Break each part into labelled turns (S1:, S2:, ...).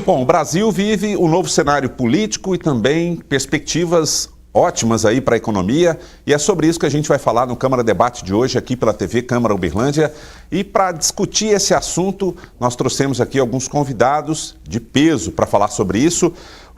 S1: Bom, o Brasil vive um novo cenário político e também perspectivas ótimas aí para a economia, e é sobre isso que a gente vai falar no Câmara Debate de hoje aqui pela TV Câmara Uberlândia. E para discutir esse assunto, nós trouxemos aqui alguns convidados de peso para falar sobre isso.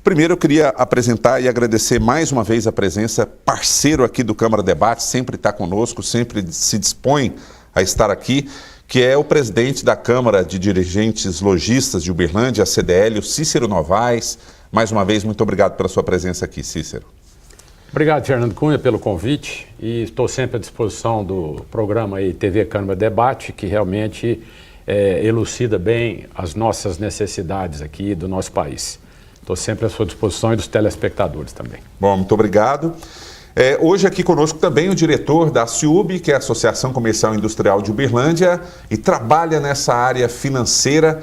S1: Primeiro eu queria apresentar e agradecer mais uma vez a presença, parceiro aqui do Câmara Debate, sempre está conosco, sempre se dispõe a estar aqui, que é o presidente da Câmara de Dirigentes Lojistas de Uberlândia, a CDL, o Cícero Novaes. Mais uma vez, muito obrigado pela sua presença aqui, Cícero.
S2: Obrigado, Fernando Cunha, pelo convite, e estou sempre à disposição do programa aí, TV Câmara Debate, que realmente elucida bem as nossas necessidades aqui do nosso país. Estou sempre à sua disposição e dos telespectadores também.
S1: Bom, muito obrigado. Hoje aqui conosco também o diretor da ACIUB, que é a Associação Comercial e Industrial de Uberlândia, e trabalha nessa área financeira,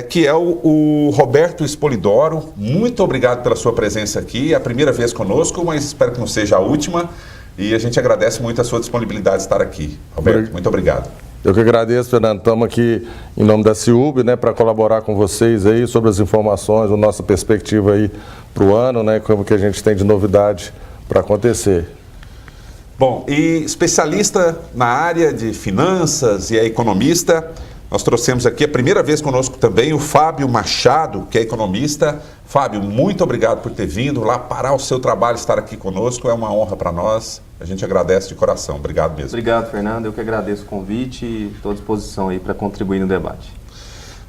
S1: que é o Roberto Espolidoro. Muito obrigado pela sua presença aqui, é a primeira vez conosco, mas espero que não seja a última, e a gente agradece muito a sua disponibilidade de estar aqui. Roberto, muito obrigado.
S3: Eu que agradeço, Fernando. Estamos aqui em nome da ACIUB, para colaborar com vocês aí sobre as informações, a nossa perspectiva aí para o ano, como que a gente tem de novidade para acontecer.
S1: Bom, e especialista na área de finanças e é economista, nós trouxemos aqui a primeira vez conosco também o Fábio Machado, que é economista. Fábio, muito obrigado por ter vindo lá, parar o seu trabalho, estar aqui conosco, é uma honra para nós. A gente agradece de coração, obrigado mesmo.
S4: Obrigado, Fernando, eu que agradeço o convite e estou à disposição aí para contribuir no debate.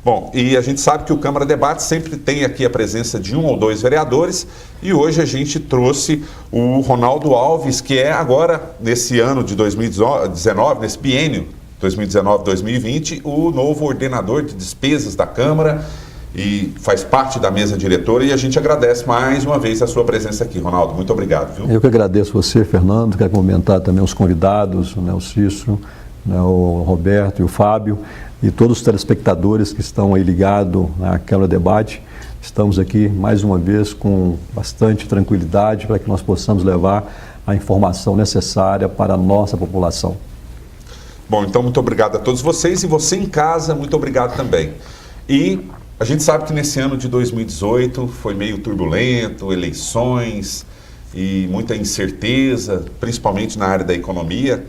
S1: Bom, e a gente sabe que o Câmara Debate sempre tem aqui a presença de um ou dois vereadores, e hoje a gente trouxe o Ronaldo Alves, que é agora, nesse ano de 2019, nesse biênio 2019-2020, o novo ordenador de despesas da Câmara e faz parte da mesa diretora, e a gente agradece mais uma vez a sua presença aqui, Ronaldo. Muito obrigado, viu?
S5: Eu que agradeço você, Fernando, quero comentar também os convidados, o Cícero, o Roberto e o Fábio, e todos os telespectadores que estão aí ligados à Câmara Debate. Estamos aqui mais uma vez com bastante tranquilidade para que nós possamos levar a informação necessária para a nossa população.
S1: Bom, então muito obrigado a todos vocês, e você em casa, muito obrigado também. E a gente sabe que nesse ano de 2018 foi meio turbulento, eleições e muita incerteza, principalmente na área da economia.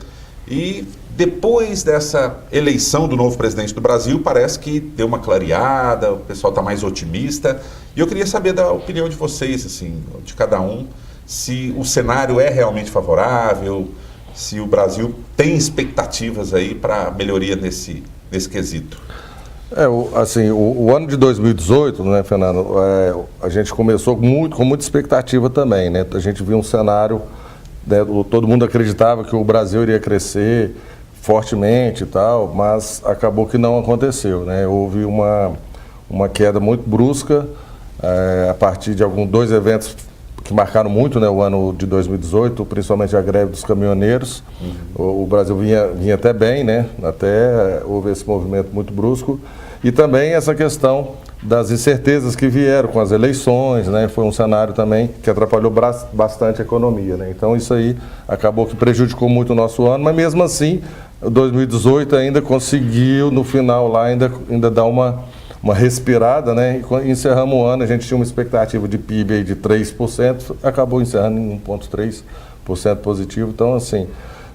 S1: E depois dessa eleição do novo presidente do Brasil, parece que deu uma clareada, o pessoal está mais otimista. E eu queria saber da opinião de vocês, assim, de cada um, se o cenário é realmente favorável, se o Brasil tem expectativas aí para melhoria nesse quesito.
S3: O ano de 2018, Fernando, a gente começou com muita expectativa também, A gente viu um cenário, todo mundo acreditava que o Brasil iria crescer fortemente e tal, mas acabou que não aconteceu, Houve uma queda muito brusca a partir de dois eventos que marcaram muito, o ano de 2018, principalmente a greve dos caminhoneiros. O Brasil vinha até bem, Até houve esse movimento muito brusco. E também essa questão das incertezas que vieram com as eleições, Foi um cenário também que atrapalhou bastante a economia, Então isso aí acabou que prejudicou muito o nosso ano, mas mesmo assim, 2018 ainda conseguiu, no final lá, ainda dar uma respirada, E encerramos o ano, a gente tinha uma expectativa de PIB aí de 3%, acabou encerrando em 1,3% positivo, então assim,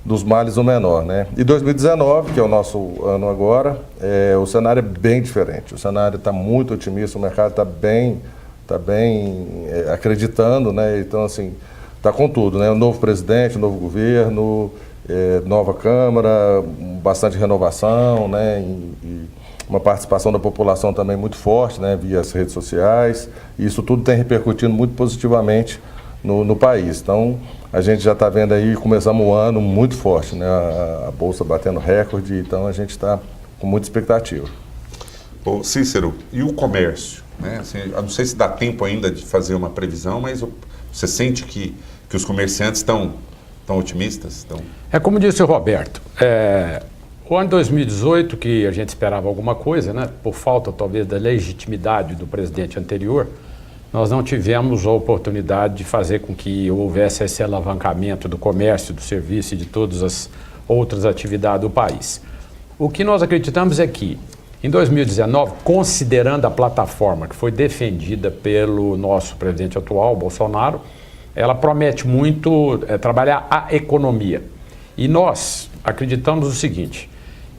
S3: dos males o menor, E 2019, que é o nosso ano agora, o cenário é bem diferente, o cenário está muito otimista, o mercado está bem acreditando, Então assim, está com tudo, Um novo presidente, um novo governo, nova Câmara, bastante renovação, e uma participação da população também muito forte, via as redes sociais, e isso tudo tem repercutido muito positivamente no país. Então, a gente já está vendo aí, começamos o ano muito forte, a Bolsa batendo recorde, então a gente está com muita expectativa.
S1: Ô Cícero, e o comércio? Assim, eu não sei se dá tempo ainda de fazer uma previsão, mas você sente que os comerciantes estão otimistas?
S2: É como disse o Roberto, o ano de 2018, que a gente esperava alguma coisa, por falta talvez da legitimidade do presidente anterior, nós não tivemos a oportunidade de fazer com que houvesse esse alavancamento do comércio, do serviço e de todas as outras atividades do país. O que nós acreditamos é que Em 2019, considerando a plataforma que foi defendida pelo nosso presidente atual, Bolsonaro, ela promete muito trabalhar a economia. E nós acreditamos o seguinte,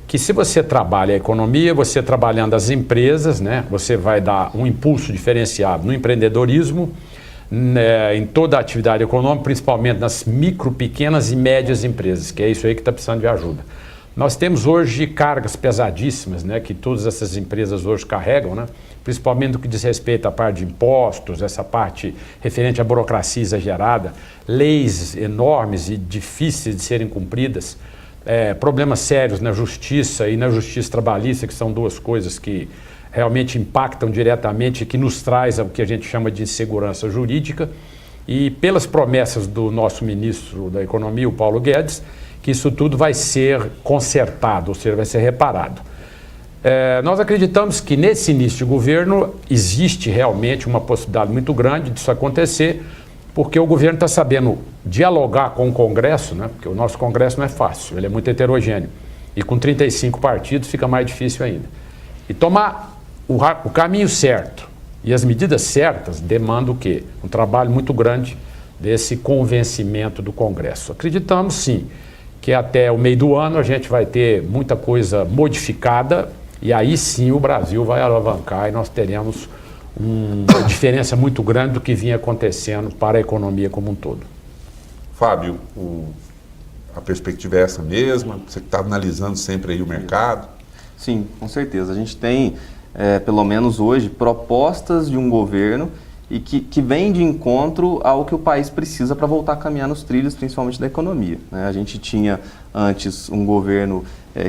S2: que se você trabalha a economia, você trabalhando as empresas, né, você vai dar um impulso diferenciado no empreendedorismo, né, em toda a atividade econômica, principalmente nas micro, pequenas e médias empresas, que é isso aí que está precisando de ajuda. Nós temos hoje cargas pesadíssimas, né, que todas essas empresas hoje carregam, né, principalmente no que diz respeito à parte de impostos, essa parte referente à burocracia exagerada, leis enormes e difíceis de serem cumpridas, problemas sérios na justiça e na justiça trabalhista, que são duas coisas que realmente impactam diretamente e que nos traz o que a gente chama de insegurança jurídica. E pelas promessas do nosso ministro da Economia, o Paulo Guedes, que isso tudo vai ser consertado, ou seja, vai ser reparado. Nós acreditamos que nesse início de governo existe realmente uma possibilidade muito grande disso acontecer, porque o governo está sabendo dialogar com o Congresso, né? Porque o nosso Congresso não é fácil, ele é muito heterogêneo. E com 35 partidos fica mais difícil ainda. E tomar o caminho certo e as medidas certas demandam o quê? Um trabalho muito grande desse convencimento do Congresso. Acreditamos, sim, que até o meio do ano a gente vai ter muita coisa modificada e aí sim o Brasil vai alavancar e nós teremos uma diferença muito grande do que vinha acontecendo para a economia como um todo.
S1: Fábio, a perspectiva é essa mesma? Você está analisando sempre aí o mercado?
S4: Sim, com certeza. A gente tem, pelo menos hoje, propostas de um governo e que vem de encontro ao que o país precisa para voltar a caminhar nos trilhos, principalmente da economia, né? A gente tinha antes um governo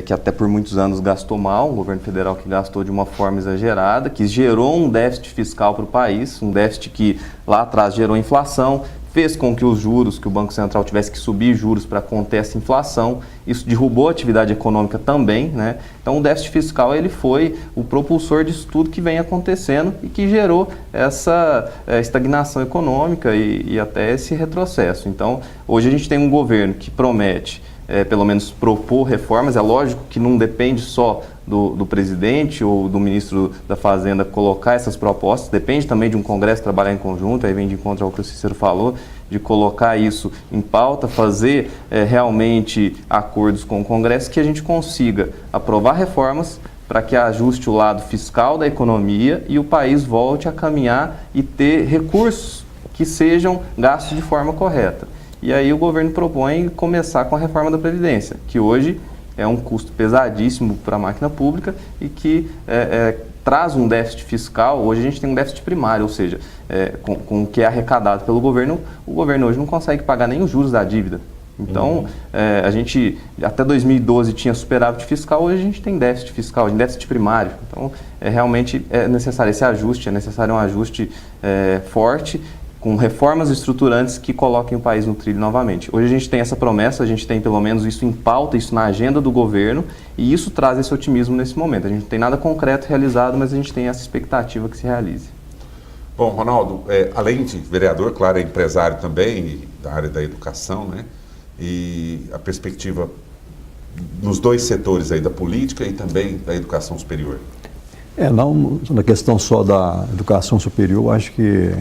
S4: que até por muitos anos gastou mal, um governo federal que gastou de uma forma exagerada, que gerou um déficit fiscal para o país, um déficit que lá atrás gerou inflação, fez com que os juros, que o Banco Central tivesse que subir juros para conter essa inflação, isso derrubou a atividade econômica também, né? Então o déficit fiscal ele foi o propulsor disso tudo que vem acontecendo e que gerou essa estagnação econômica e até esse retrocesso. Então hoje a gente tem um governo que promete, pelo menos propor reformas, é lógico que não depende só do presidente ou do ministro da Fazenda colocar essas propostas, depende também de um Congresso trabalhar em conjunto, aí vem de encontro ao que o Cícero falou, de colocar isso em pauta, fazer realmente acordos com o Congresso, que a gente consiga aprovar reformas para que ajuste o lado fiscal da economia e o país volte a caminhar e ter recursos que sejam gastos de forma correta. E aí o governo propõe começar com a reforma da Previdência, que hoje é um custo pesadíssimo para a máquina pública e que traz um déficit fiscal. Hoje a gente tem um déficit primário, ou seja, com o que é arrecadado pelo governo, o governo hoje não consegue pagar nem os juros da dívida. Então, a gente até 2012 tinha superávit fiscal, hoje a gente tem déficit fiscal, déficit primário. Então, realmente é necessário esse ajuste, é necessário um ajuste forte, com reformas estruturantes que coloquem o país no trilho novamente. Hoje a gente tem essa promessa, a gente tem pelo menos isso em pauta, isso na agenda do governo, e isso traz esse otimismo nesse momento. A gente não tem nada concreto realizado, mas a gente tem essa expectativa que se realize.
S1: Bom, Ronaldo, além de vereador, claro, é empresário também, da área da educação, né? E a perspectiva nos dois setores aí, da política e também da educação superior.
S5: Não na questão só da educação superior, eu acho que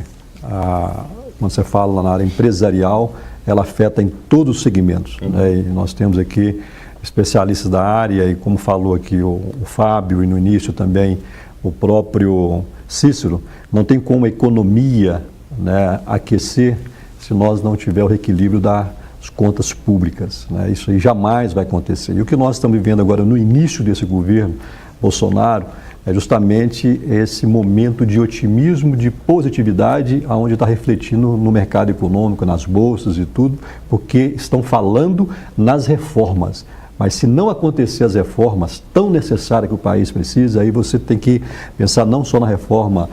S5: quando você fala na área empresarial, ela afeta em todos os segmentos, né? E nós temos aqui especialistas da área e como falou aqui o Fábio e no início também o próprio Cícero, não tem como a economia, né, aquecer se nós não tivermos o equilíbrio das contas públicas, né? Isso aí jamais vai acontecer. E o que nós estamos vivendo agora no início desse governo Bolsonaro é justamente esse momento de otimismo, de positividade, onde está refletindo no mercado econômico, nas bolsas e tudo, porque estão falando nas reformas. Mas se não acontecer as reformas tão necessárias que o país precisa, aí você tem que pensar não só na reforma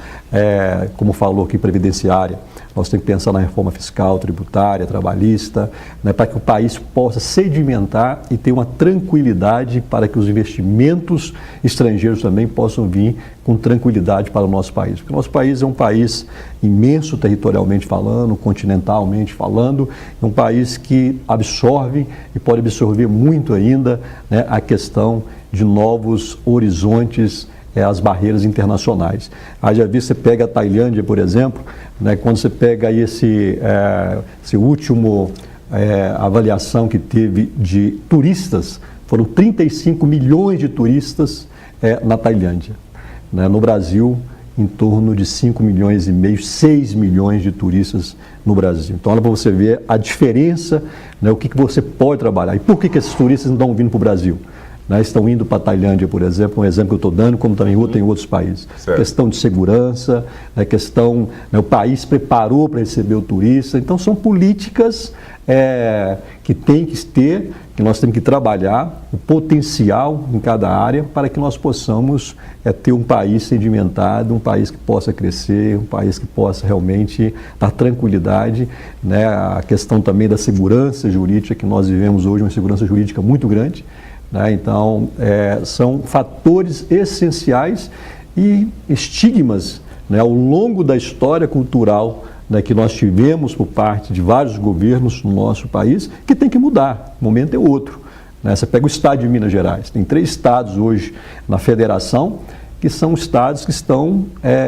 S5: como falou aqui, previdenciária. Nós temos que pensar na reforma fiscal, tributária, trabalhista, né, para que o país possa sedimentar e ter uma tranquilidade para que os investimentos estrangeiros também possam vir com tranquilidade para o nosso país. Porque o nosso país é um país imenso territorialmente falando, continentalmente falando, é um país que absorve e pode absorver muito ainda, né, a questão de novos horizontes, as barreiras internacionais. Haja vista, você pega a Tailândia, por exemplo, né, quando você pega aí esse último avaliação que teve de turistas, foram 35 milhões de turistas na Tailândia. Né, no Brasil, em torno de 5 milhões e meio, 6 milhões de turistas no Brasil. Então, olha para você ver a diferença, né, o que você pode trabalhar. E por que esses turistas não estão vindo para o Brasil? Né, estão indo para a Tailândia, por exemplo, um exemplo que eu estou dando, como também tem outros países. Certo. Questão de segurança, o país preparou para receber o turista. Então, são políticas que tem que ter, que nós temos que trabalhar, o potencial em cada área para que nós possamos ter um país sedimentado, um país que possa crescer, um país que possa realmente dar tranquilidade, né? A questão também da segurança jurídica, que nós vivemos hoje, uma segurança jurídica muito grande. Né? Então, são fatores essenciais e estigmas, né, ao longo da história cultural, né, que nós tivemos por parte de vários governos no nosso país, que tem que mudar. O momento é outro. Né? Você pega o estado de Minas Gerais, tem 3 estados hoje na federação, que são estados que estão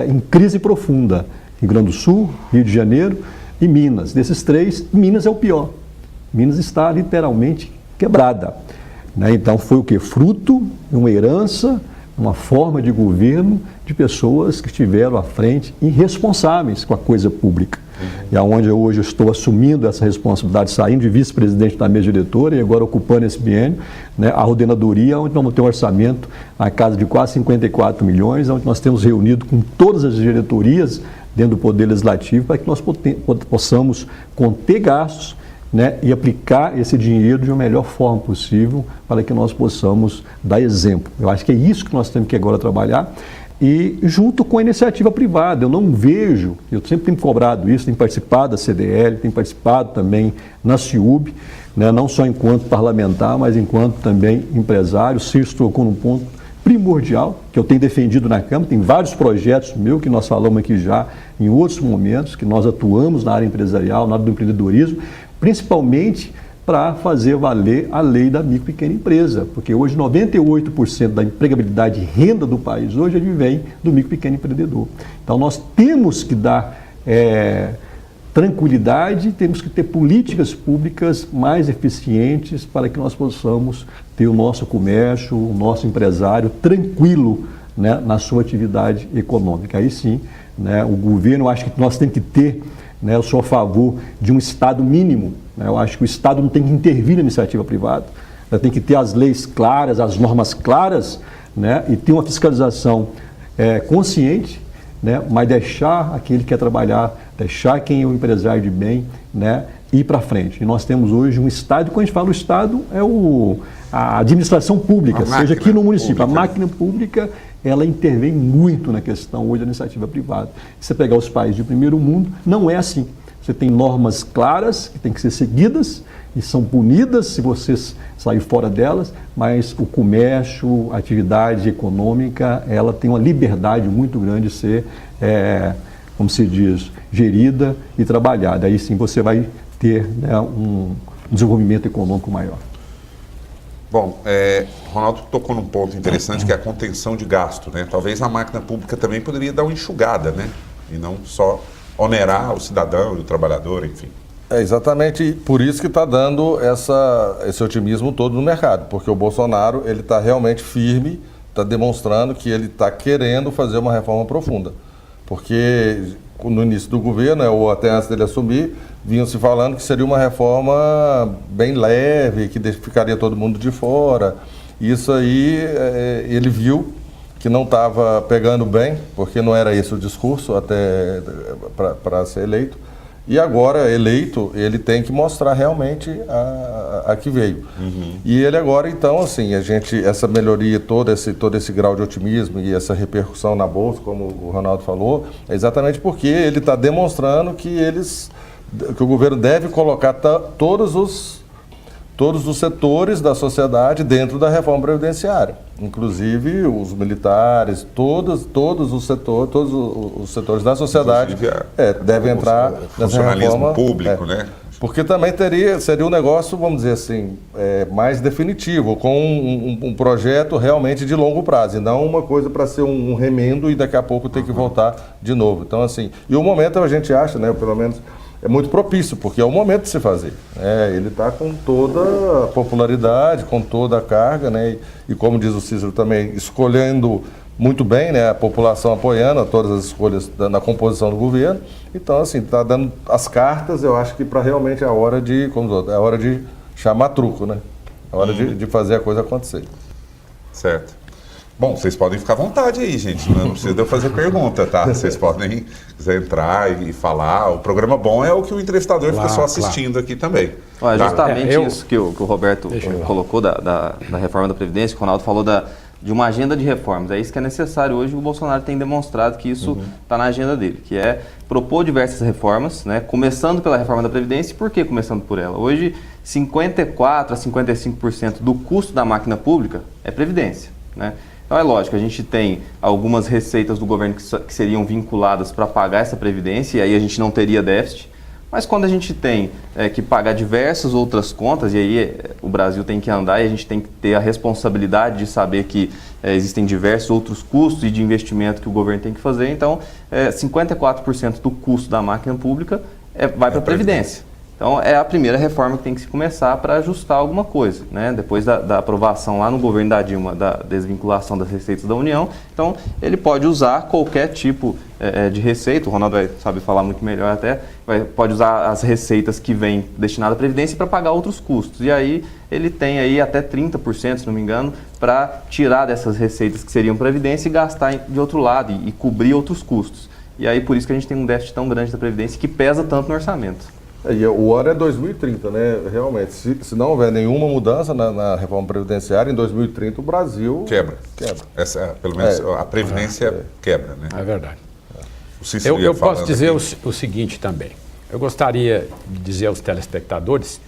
S5: em crise profunda. Rio Grande do Sul, Rio de Janeiro e Minas. Desses 3, Minas é o pior. Minas está literalmente quebrada. Né? Então, foi o quê? Fruto de uma herança, uma forma de governo de pessoas que estiveram à frente irresponsáveis com a coisa pública. E aonde hoje eu estou assumindo essa responsabilidade, saindo de vice-presidente da mesa diretora e agora ocupando esse biênio, né, a ordenadoria, onde nós vamos ter um orçamento na casa de quase 54 milhões, onde nós temos reunido com todas as diretorias dentro do Poder Legislativo para que nós possamos conter gastos, né, e aplicar esse dinheiro de uma melhor forma possível para que nós possamos dar exemplo. Eu acho que é isso que nós temos que agora trabalhar e junto com a iniciativa privada. Eu não vejo, eu sempre tenho cobrado isso, tenho participado da CDL, tenho participado também na CIUB, né, não só enquanto parlamentar, mas enquanto também empresário. O Ciro tocou num ponto primordial, que eu tenho defendido na Câmara, tem vários projetos meus que nós falamos aqui já em outros momentos, que nós atuamos na área empresarial, na área do empreendedorismo, principalmente para fazer valer a lei da micro e pequena empresa, porque hoje 98% da empregabilidade e renda do país hoje vem do micro e pequeno empreendedor. Então nós temos que dar tranquilidade, temos que ter políticas públicas mais eficientes para que nós possamos ter o nosso comércio, o nosso empresário tranquilo, né, na sua atividade econômica. Aí sim, né, o governo, eu acho que nós temos que ter, né, eu sou a favor de um Estado mínimo. Né, eu acho que o Estado não tem que intervir na iniciativa privada, né, tem que ter as leis claras, as normas claras, né, e ter uma fiscalização consciente, né, mas deixar aquele que quer trabalhar, deixar quem é o empresário de bem, né, ir para frente. E nós temos hoje um Estado, quando a gente fala o Estado, é a administração pública, seja aqui no município. Pública. A máquina pública, ela intervém muito na questão hoje da iniciativa privada. Se você pegar os países de primeiro mundo, não é assim. Você tem normas claras que têm que ser seguidas e são punidas se você sair fora delas, mas o comércio, a atividade econômica, ela tem uma liberdade muito grande de ser, como se diz, gerida e trabalhada. Aí sim você vai ter, né, um desenvolvimento econômico maior.
S1: Bom, Ronaldo tocou num ponto interessante que é a contenção de gasto, né? Talvez a máquina pública também poderia dar uma enxugada, né? E não só onerar o cidadão e o trabalhador, enfim.
S3: É exatamente por isso que está dando esse otimismo todo no mercado, porque o Bolsonaro ele está realmente firme, está demonstrando que ele está querendo fazer uma reforma profunda. Porque no início do governo, ou até antes dele assumir, vinham se falando que seria uma reforma bem leve, que ficaria todo mundo de fora. Isso aí ele viu que não estava pegando bem, porque não era esse o discurso até para ser eleito. E agora, eleito, ele tem que mostrar realmente a que veio. E ele agora, então, assim, essa melhoria, todo esse grau de otimismo e essa repercussão na Bolsa, como o Ronaldo falou, é exatamente porque ele está demonstrando que o governo deve colocar todos os setores da sociedade dentro da reforma previdenciária, inclusive os militares, todos os setores da sociedade devem entrar nessa reforma.
S1: Público, né?
S3: Porque também seria um negócio, vamos dizer assim, mais definitivo, com um projeto realmente de longo prazo, e não uma coisa para ser um remendo e daqui a pouco ter que voltar de novo. Então, assim, e o momento a gente acha, né, pelo menos, é muito propício, porque é o momento de se fazer. Ele está com toda a popularidade, com toda a carga, né? E como diz o Cícero também, escolhendo muito bem, né? A população apoiando todas as escolhas na composição do governo. Então, assim, está dando as cartas, eu acho que para realmente é a hora de chamar truco, né? É hora de fazer a coisa acontecer.
S1: Certo. Bom, vocês podem ficar à vontade aí, gente. Não precisa de eu fazer pergunta, tá? Vocês podem quiser entrar e falar. O programa bom é o que o entrevistador fica só assistindo aqui também.
S4: Olha, justamente isso que o Roberto colocou da reforma da Previdência, que o Ronaldo falou de uma agenda de reformas. É isso que é necessário hoje. O Bolsonaro tem demonstrado que isso está na agenda dele, que é propor diversas reformas, né? Começando pela reforma da Previdência. E por que começando por ela? Hoje, 54% a 55% do custo da máquina pública é Previdência, né? Então é lógico, a gente tem algumas receitas do governo que seriam vinculadas para pagar essa previdência, e aí a gente não teria déficit, mas quando a gente tem que pagar diversas outras contas, e aí o Brasil tem que andar e a gente tem que ter a responsabilidade de saber que existem diversos outros custos e de investimento que o governo tem que fazer, então 54% do custo da máquina pública vai para a previdência. Então, é a primeira reforma que tem que se começar para ajustar alguma coisa, né? Depois da aprovação lá no governo da Dilma, da desvinculação das receitas da União. Então, ele pode usar qualquer tipo de receita, o Ronaldo vai saber falar muito melhor até, pode usar as receitas que vêm destinadas à Previdência para pagar outros custos. E aí, ele tem aí até 30%, se não me engano, para tirar dessas receitas que seriam Previdência e gastar de outro lado e cobrir outros custos. E aí, por isso que a gente tem um déficit tão grande da Previdência que pesa tanto no orçamento.
S3: E o ano é 2030, né? Realmente, se não houver nenhuma mudança na reforma previdenciária, em 2030 o Brasil
S1: quebra. Pelo menos a Previdência quebra, né?
S2: É verdade.
S1: Eu
S2: posso dizer o seguinte também. Eu gostaria de dizer aos telespectadores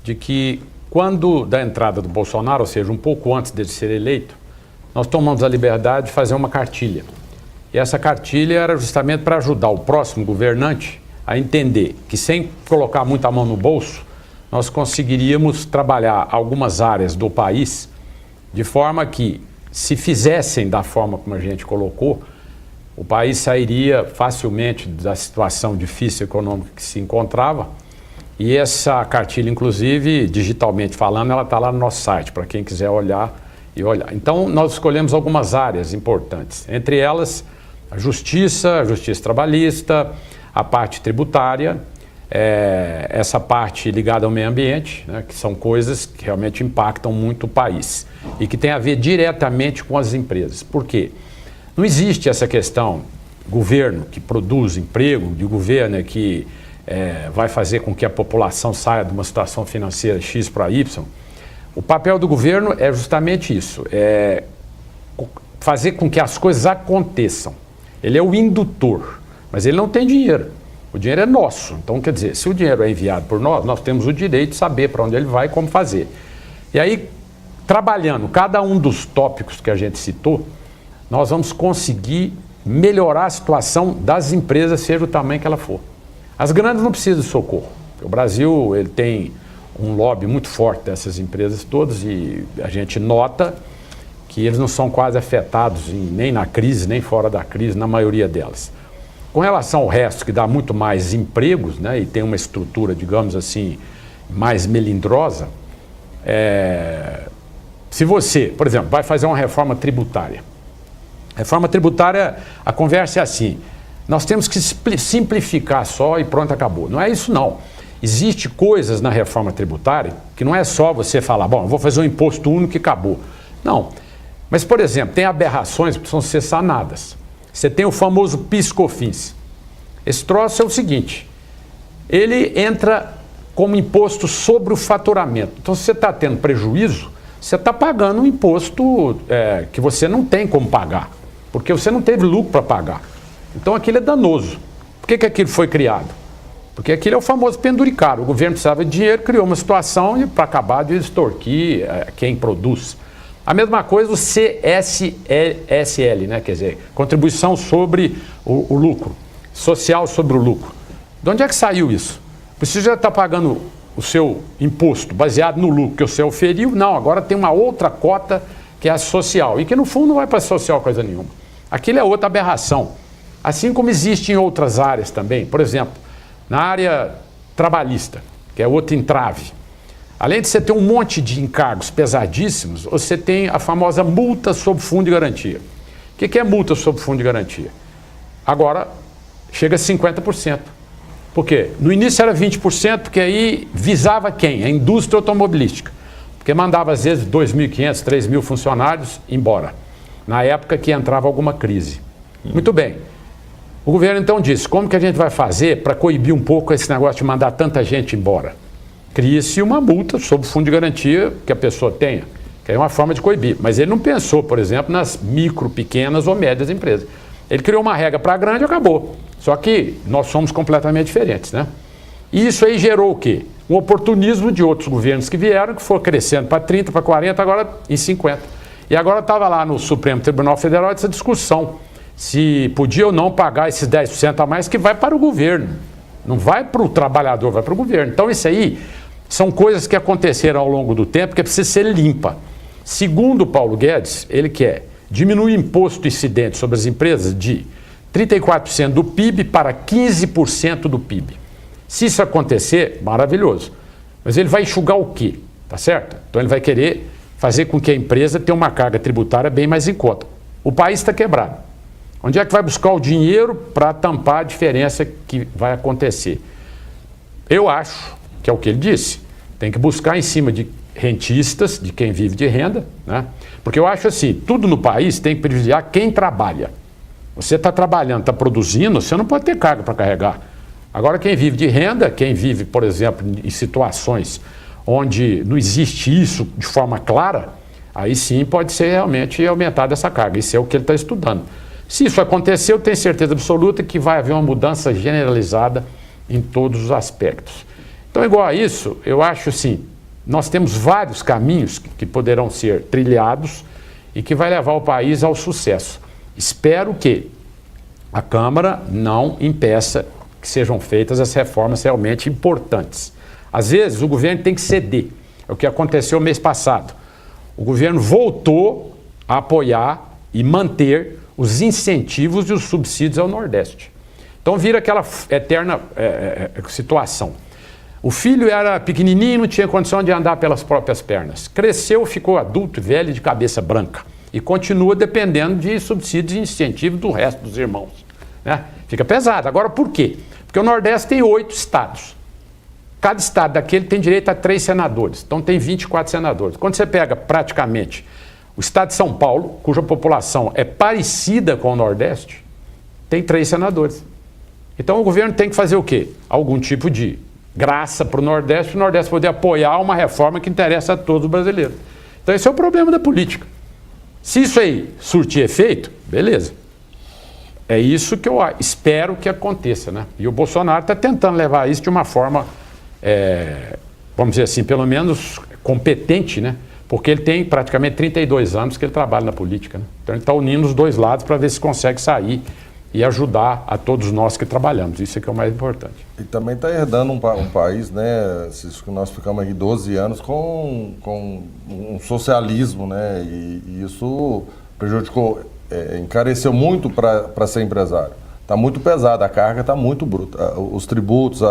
S2: de que quando da entrada do Bolsonaro, ou seja, um pouco antes dele ser eleito, nós tomamos a liberdade de fazer uma cartilha. E essa cartilha era justamente para ajudar o próximo governante a entender que, sem colocar muita mão no bolso, nós conseguiríamos trabalhar algumas áreas do país de forma que, se fizessem da forma como a gente colocou, o país sairia facilmente da situação difícil econômica que se encontrava. E essa cartilha, inclusive, digitalmente falando, ela está lá no nosso site, para quem quiser olhar e olhar. Então, nós escolhemos algumas áreas importantes, entre elas a justiça trabalhista, a parte tributária, essa parte ligada ao meio ambiente, né, que são coisas que realmente impactam muito o país e que tem a ver diretamente com as empresas. Por quê? Não existe essa questão governo que produz emprego, de governo que vai fazer com que a população saia de uma situação financeira X para Y. O papel do governo é justamente isso, fazer com que as coisas aconteçam. Ele é o indutor. Mas ele não tem dinheiro. O dinheiro é nosso. Então, quer dizer, se o dinheiro é enviado por nós, nós temos o direito de saber para onde ele vai e como fazer. E aí, trabalhando cada um dos tópicos que a gente citou, nós vamos conseguir melhorar a situação das empresas, seja o tamanho que ela for. As grandes não precisam de socorro. O Brasil ele tem um lobby muito forte dessas empresas todas e a gente nota que eles não são quase afetados nem na crise, nem fora da crise, na maioria delas. Com relação ao resto, que dá muito mais empregos, né, e tem uma estrutura, digamos assim, mais melindrosa, se você, por exemplo, vai fazer uma reforma tributária. Reforma tributária, a conversa é assim, nós temos que simplificar só e pronto, acabou. Não é isso não. Existem coisas na reforma tributária que não é só você falar, bom, eu vou fazer um imposto único e acabou. Não. Mas, por exemplo, tem aberrações que precisam ser sanadas. Você tem o famoso PIS/COFINS. Esse troço é o seguinte, ele entra como imposto sobre o faturamento. Então, se você está tendo prejuízo, você está pagando um imposto que você não tem como pagar, porque você não teve lucro para pagar. Então, aquilo é danoso. Por que aquilo foi criado? Porque aquilo é o famoso penduricário. O governo precisava de dinheiro, criou uma situação para acabar de extorquir quem produz. A mesma coisa o CSL, né? Quer dizer, contribuição sobre o lucro, social sobre o lucro. De onde é que saiu isso? Você já está pagando o seu imposto baseado no lucro que você oferiu? Não, agora tem uma outra cota que é a social, e que no fundo não vai para social coisa nenhuma. Aquilo é outra aberração. Assim como existe em outras áreas também. Por exemplo, na área trabalhista, que é outro entrave. Além de você ter um monte de encargos pesadíssimos, você tem a famosa multa sob fundo de garantia. O que é multa sob fundo de garantia? Agora chega a 50%. Por quê? No início era 20%, porque aí visava quem? A indústria automobilística. Porque mandava às vezes 2.500, 3.000 funcionários embora, na época que entrava alguma crise. Muito bem. O governo então disse, como que a gente vai fazer para coibir um pouco esse negócio de mandar tanta gente embora? Cria-se uma multa sob o fundo de garantia que a pessoa tenha, que é uma forma de coibir. Mas ele não pensou, por exemplo, nas micro, pequenas ou médias empresas. Ele criou uma regra para a grande e acabou. Só que nós somos completamente diferentes, né? E isso aí gerou o quê? Um oportunismo de outros governos que vieram, que foi crescendo para 30, para 40, agora em 50. E agora estava lá no Supremo Tribunal Federal essa discussão, se podia ou não pagar esses 10% a mais que vai para o governo. Não vai para o trabalhador, vai para o governo. Então isso aí são coisas que aconteceram ao longo do tempo que precisa ser limpa. Segundo Paulo Guedes, ele quer diminuir o imposto incidente sobre as empresas de 34% do PIB para 15% do PIB. Se isso acontecer, maravilhoso. Mas ele vai enxugar o quê? Tá certo? Então ele vai querer fazer com que a empresa tenha uma carga tributária bem mais em conta. O país está quebrado. Onde é que vai buscar o dinheiro para tampar a diferença que vai acontecer? Eu acho que é o que ele disse. Tem que buscar em cima de rentistas, de quem vive de renda, né? Porque eu acho assim, tudo no país tem que privilegiar quem trabalha. Você está trabalhando, está produzindo, você não pode ter carga para carregar. Agora, quem vive de renda, quem vive, por exemplo, em situações onde não existe isso de forma clara, aí sim pode ser realmente aumentada essa carga. Isso é o que ele está estudando. Se isso acontecer, eu tenho certeza absoluta que vai haver uma mudança generalizada em todos os aspectos. Então, igual a isso, eu acho assim, nós temos vários caminhos que poderão ser trilhados e que vai levar o país ao sucesso. Espero que a Câmara não impeça que sejam feitas as reformas realmente importantes. Às vezes, o governo tem que ceder. É o que aconteceu mês passado. O governo voltou a apoiar e manter os incentivos e os subsídios ao Nordeste. Então, vira aquela eterna situação. O filho era pequenininho, não tinha condição de andar pelas próprias pernas. Cresceu, ficou adulto, velho, de cabeça branca. E continua dependendo de subsídios e incentivos do resto dos irmãos, né? Fica pesado. Agora, por quê? Porque o Nordeste tem 8 estados. Cada estado daquele tem direito a 3 senadores. Então, tem 24 senadores. Quando você pega, praticamente, o estado de São Paulo, cuja população é parecida com o Nordeste, tem 3 senadores. Então, o governo tem que fazer o quê? Algum tipo de graça para o Nordeste poder apoiar uma reforma que interessa a todos os brasileiros. Então, esse é o problema da política. Se isso aí surtir efeito, beleza. É isso que eu espero que aconteça, né? E o Bolsonaro está tentando levar isso de uma forma, vamos dizer assim, pelo menos competente, né? Porque ele tem praticamente 32 anos que ele trabalha na política, né? Então ele está unindo os dois lados para ver se consegue sair e ajudar a todos nós que trabalhamos. Isso é que é o mais importante.
S3: E também está herdando um país, né? Nós ficamos aqui 12 anos com um socialismo, né? E isso prejudicou, encareceu muito para ser empresário. Está muito pesado, a carga está muito bruta. Os tributos,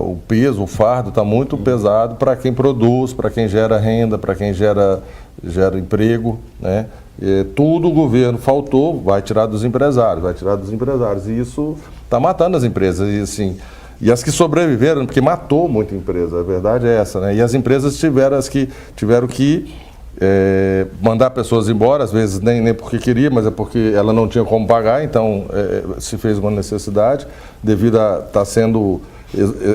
S3: o peso, o fardo está muito pesado para quem produz, para quem gera renda, para quem gera emprego, né? Tudo o governo faltou, vai tirar dos empresários. E isso está matando as empresas. E, assim, e as que sobreviveram, porque matou muita empresa, a verdade é essa, né? E as empresas tiveram que mandar pessoas embora, às vezes nem porque queria, mas é porque ela não tinha como pagar, então se fez uma necessidade devido a estar sendo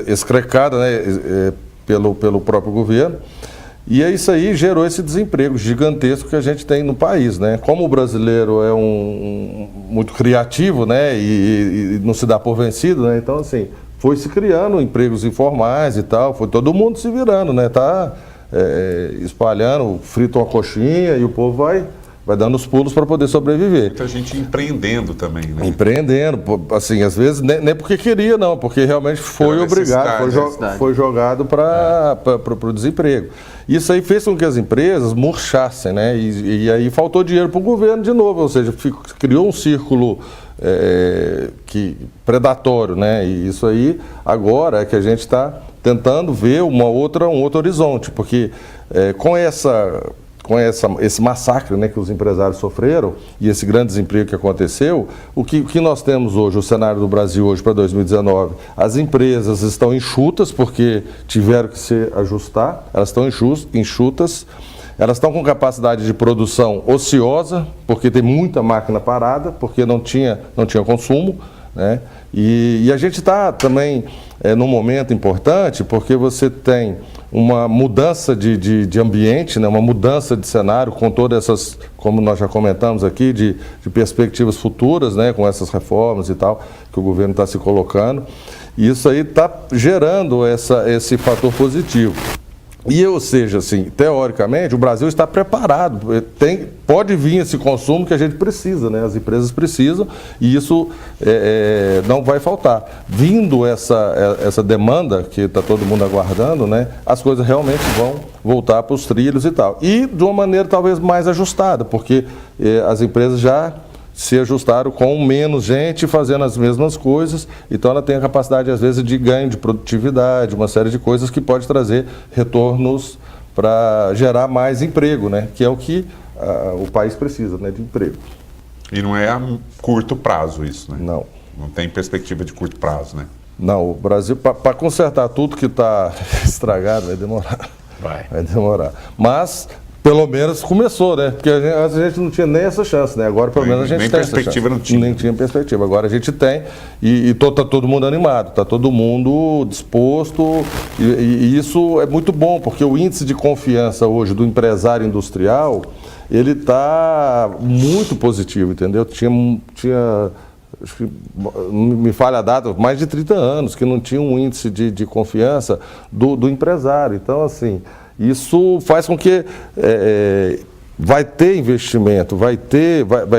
S3: excrecada, né, pelo próprio governo. E isso aí gerou esse desemprego gigantesco que a gente tem no país, né? Como o brasileiro é muito criativo, né, e não se dá por vencido, né? Então, assim, foi se criando empregos informais e tal, foi todo mundo se virando, né? Tá espalhando, frita uma coxinha e o povo vai dando os pulos para poder sobreviver.
S1: Muita gente empreendendo também, né?
S3: Empreendendo, assim, às vezes nem porque queria, não, porque realmente foi obrigado, foi jogado para o desemprego. Isso aí fez com que as empresas murchassem, né? E aí faltou dinheiro para o governo de novo, ou seja, criou um círculo predatório, né? E isso aí agora é que a gente está tentando ver um outro horizonte, porque com esse massacre, né, que os empresários sofreram e esse grande desemprego que aconteceu, o que nós temos hoje, o cenário do Brasil hoje para 2019, as empresas estão enxutas porque tiveram que se ajustar, elas estão enxutas, elas estão com capacidade de produção ociosa, porque tem muita máquina parada, porque não tinha consumo, né? E a gente está também num momento importante, porque você tem uma mudança de ambiente, né, uma mudança de cenário com todas essas, como nós já comentamos aqui, de perspectivas futuras, né, com essas reformas e tal, que o governo está se colocando. E isso aí está gerando esse fator positivo. E, ou seja, assim, teoricamente, o Brasil está preparado, pode vir esse consumo que a gente precisa, né? As empresas precisam e isso não vai faltar. Vindo essa demanda que está todo mundo aguardando, né? As coisas realmente vão voltar para os trilhos e tal. E de uma maneira talvez mais ajustada, porque as empresas já se ajustaram com menos gente fazendo as mesmas coisas, então ela tem a capacidade, às vezes, de ganho de produtividade, uma série de coisas que pode trazer retornos para gerar mais emprego, né? Que é o que o país precisa, né? De emprego.
S1: E não é a curto prazo isso, né?
S3: Não.
S1: Não tem perspectiva de curto prazo, né?
S3: Não, o Brasil, para consertar tudo que está estragado, vai demorar. Vai demorar. Mas pelo menos começou, né? Porque a gente não tinha nem essa chance, né? Agora pelo menos a gente tem essa chance. Nem perspectiva não tinha. Nem tinha perspectiva. Agora a gente tem e tá todo mundo animado, tá todo mundo disposto e isso é muito bom, porque o índice de confiança hoje do empresário industrial, ele tá muito positivo, entendeu? Tinha acho que, me falha a data, mais de 30 anos que não tinha um índice de confiança do empresário. Então, assim, isso faz com que vai ter investimento, vai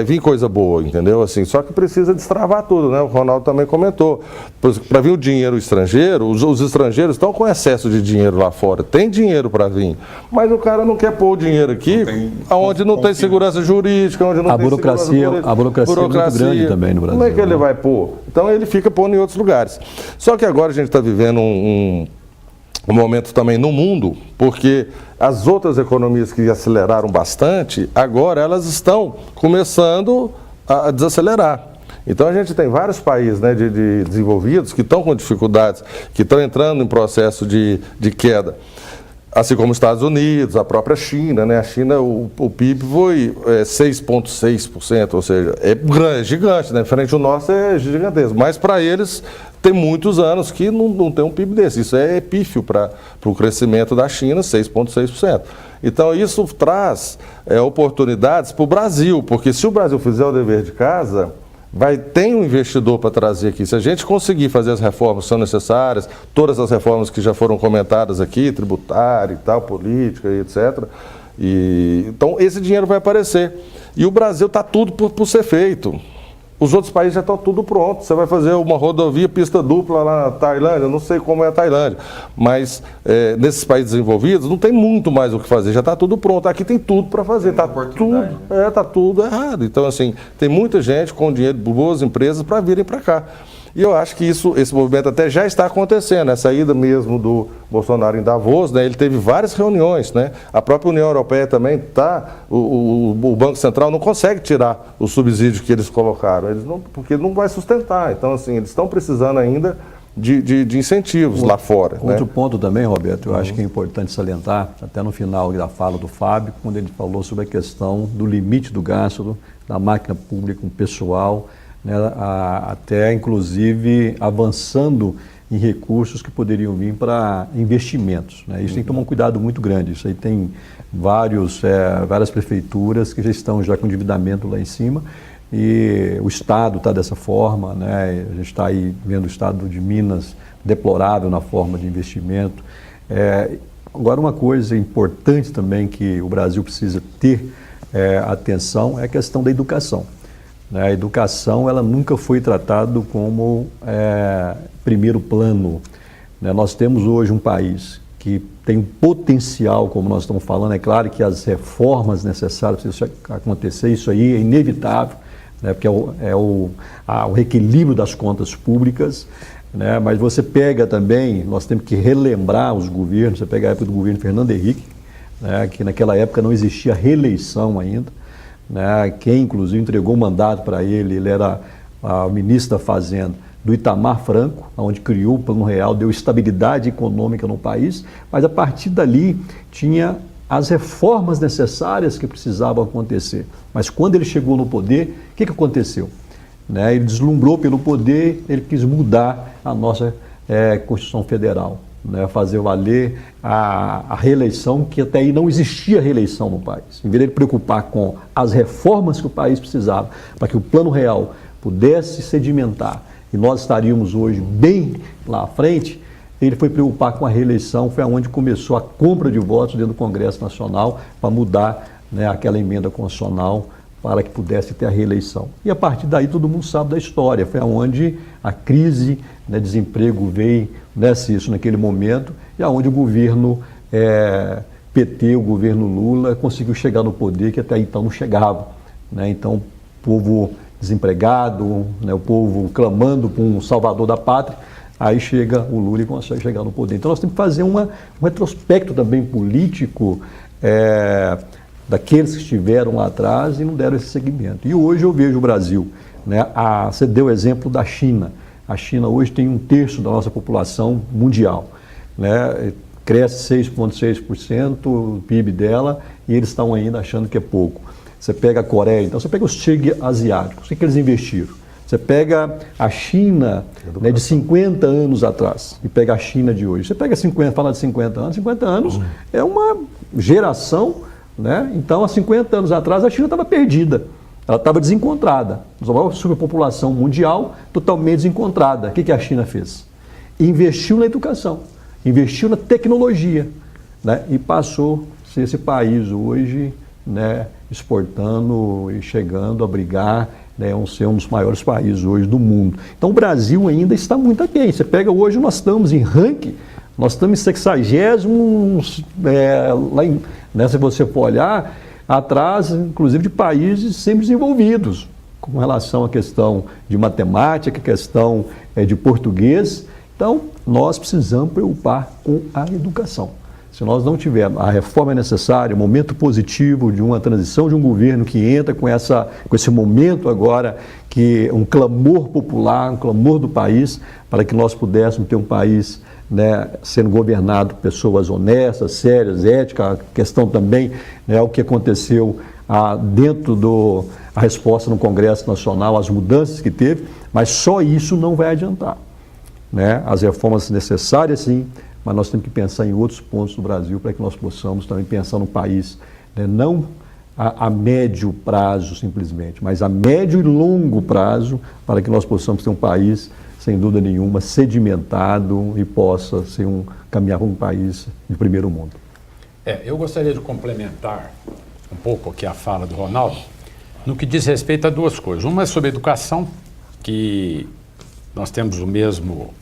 S3: vir coisa boa, entendeu? Assim, só que precisa destravar tudo, né? O Ronaldo também comentou. Para vir o dinheiro estrangeiro, os estrangeiros estão com excesso de dinheiro lá fora, tem dinheiro para vir, mas o cara não quer pôr o dinheiro aqui, onde não tem segurança jurídica, onde não tem
S5: burocracia, a burocracia é muito grande também no Brasil.
S3: Como é que ele vai pôr? Então ele fica pondo em outros lugares. Só que agora a gente está vivendo um momento também no mundo, porque as outras economias que aceleraram bastante, agora elas estão começando a desacelerar. Então a gente tem vários países, né, de desenvolvidos que estão com dificuldades, que estão entrando em processo de queda. Assim como os Estados Unidos, a própria China, né? A China, o PIB foi 6,6%, ou seja, é gigante, né? Frente ao nosso é gigantesco, mas para eles tem muitos anos que não tem um PIB desse. Isso é pífio para o crescimento da China, 6,6%. Então isso traz oportunidades para o Brasil, porque se o Brasil fizer o dever de casa, tem um investidor para trazer aqui. Se a gente conseguir fazer as reformas que são necessárias, todas as reformas que já foram comentadas aqui, tributária e tal, política e etc. Então esse dinheiro vai aparecer. E o Brasil está tudo por ser feito. Os outros países já estão tudo pronto. Você vai fazer uma rodovia, pista dupla lá na Tailândia, não sei como é a Tailândia, mas nesses países desenvolvidos não tem muito mais o que fazer, já está tudo pronto. Aqui tem tudo para fazer, está tudo errado. Então, assim, tem muita gente com dinheiro, boas empresas para virem para cá. E eu acho que esse movimento até já está acontecendo. Essa ida mesmo do Bolsonaro em Davos, né, ele teve várias reuniões, né? A própria União Europeia também está, o Banco Central não consegue tirar o subsídio que eles colocaram, porque não vai sustentar. Então, assim, eles estão precisando ainda de incentivos lá fora.
S5: Outro ponto também, Roberto, eu acho que é importante salientar, até no final da fala do Fábio, quando ele falou sobre a questão do limite do gasto da máquina pública, com o pessoal, né, até inclusive avançando em recursos que poderiam vir para investimentos, né? Isso tem que tomar um cuidado muito grande. Isso aí tem várias prefeituras que já estão com endividamento lá em cima e o Estado está dessa forma, né? A gente está aí vendo o Estado de Minas deplorável na forma de investimento. Agora, uma coisa importante também que o Brasil precisa ter atenção é a questão da educação. A educação ela nunca foi tratada como primeiro plano. Nós temos hoje um país que tem um potencial, como nós estamos falando, é claro que as reformas necessárias para isso acontecer, isso aí é inevitável, né, porque é o reequilíbrio das contas públicas, né, mas você pega também, nós temos que relembrar os governos, você pega a época do governo Fernando Henrique, né, que naquela época não existia reeleição ainda, né, quem inclusive entregou o mandato para ele era o ministro da Fazenda do Itamar Franco, onde criou o Plano Real, deu estabilidade econômica no país, mas a partir dali tinha as reformas necessárias que precisavam acontecer. Mas quando ele chegou no poder, o que aconteceu? Ele deslumbrou pelo poder, ele quis mudar a nossa Constituição Federal, né, fazer valer a reeleição, que até aí não existia reeleição no país. Em vez de ele preocupar com as reformas que o país precisava, para que o Plano Real pudesse sedimentar, e nós estaríamos hoje bem lá à frente, ele foi preocupar com a reeleição, foi onde começou a compra de votos dentro do Congresso Nacional para mudar, né, aquela emenda constitucional para que pudesse ter a reeleição. E a partir daí todo mundo sabe da história, foi onde a crise, né, desemprego veio, isso naquele momento, e aonde o governo PT, o governo Lula, conseguiu chegar no poder que até então não chegava, né? Então o povo desempregado, né, o povo clamando por um salvador da pátria, aí chega o Lula e consegue chegar no poder. Então nós temos que fazer um retrospecto também político daqueles que estiveram lá atrás e não deram esse segmento. E hoje eu vejo o Brasil, né, você deu o exemplo da China. A China hoje tem 1/3 da nossa população mundial, né, cresce 6,6% o PIB dela e eles estão ainda achando que é pouco. Você pega a Coreia, então você pega os tigres asiáticos, o que eles investiram? Você pega a China, né, de 50 anos atrás e pega a China de hoje. Você pega 50 anos é uma geração, né? Então há 50 anos atrás a China estava perdida, ela estava desencontrada. A superpopulação mundial totalmente desencontrada. O que a China fez? Investiu na educação, investiu na tecnologia, né? E passou a ser esse país hoje, né, exportando e chegando a brigar, né, ser um dos maiores países hoje do mundo. Então o Brasil ainda está muito aquém. Você pega hoje, nós estamos em ranking, nós estamos em 60º, né, se você for olhar, atrás, inclusive, de países semi-desenvolvidos, com relação à questão de matemática, questão de português. Então, nós precisamos preocupar com a educação. Se nós não tivermos a reforma necessária, o momento positivo de uma transição de um governo que entra com esse momento agora, que um clamor popular, um clamor do país, para que nós pudéssemos ter um país, né, sendo governado por pessoas honestas, sérias, éticas, a questão também, né, o que aconteceu dentro a resposta no Congresso Nacional, as mudanças que teve, mas só isso não vai adiantar, né? As reformas necessárias, sim, mas nós temos que pensar em outros pontos do Brasil para que nós possamos também pensar no país, né, não a médio prazo simplesmente, mas a médio e longo prazo, para que nós possamos ter um país, sem dúvida nenhuma, sedimentado e possa caminhar para um país de primeiro mundo.
S2: Eu gostaria de complementar um pouco aqui a fala do Ronaldo, no que diz respeito a duas coisas. Uma é sobre educação, que nós temos o mesmo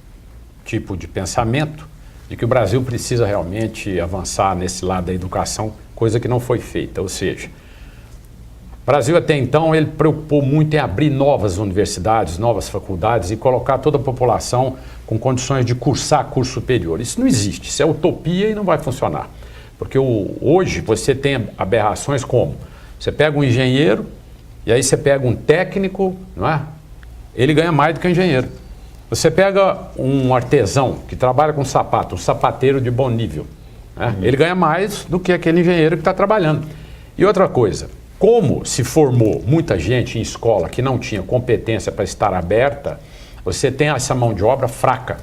S2: tipo de pensamento, de que o Brasil precisa realmente avançar nesse lado da educação, coisa que não foi feita. Ou seja, o Brasil até então ele preocupou muito em abrir novas universidades, novas faculdades e colocar toda a população com condições de cursar curso superior. Isso não existe, isso é utopia e não vai funcionar. Porque hoje você tem aberrações como, você pega um engenheiro e aí você pega um técnico, não é? Ele ganha mais do que um engenheiro. Você pega um artesão que trabalha com sapato, um sapateiro de bom nível, né? Ele ganha mais do que aquele engenheiro que está trabalhando. E outra coisa, como se formou muita gente em escola que não tinha competência para estar aberta, você tem essa mão de obra fraca.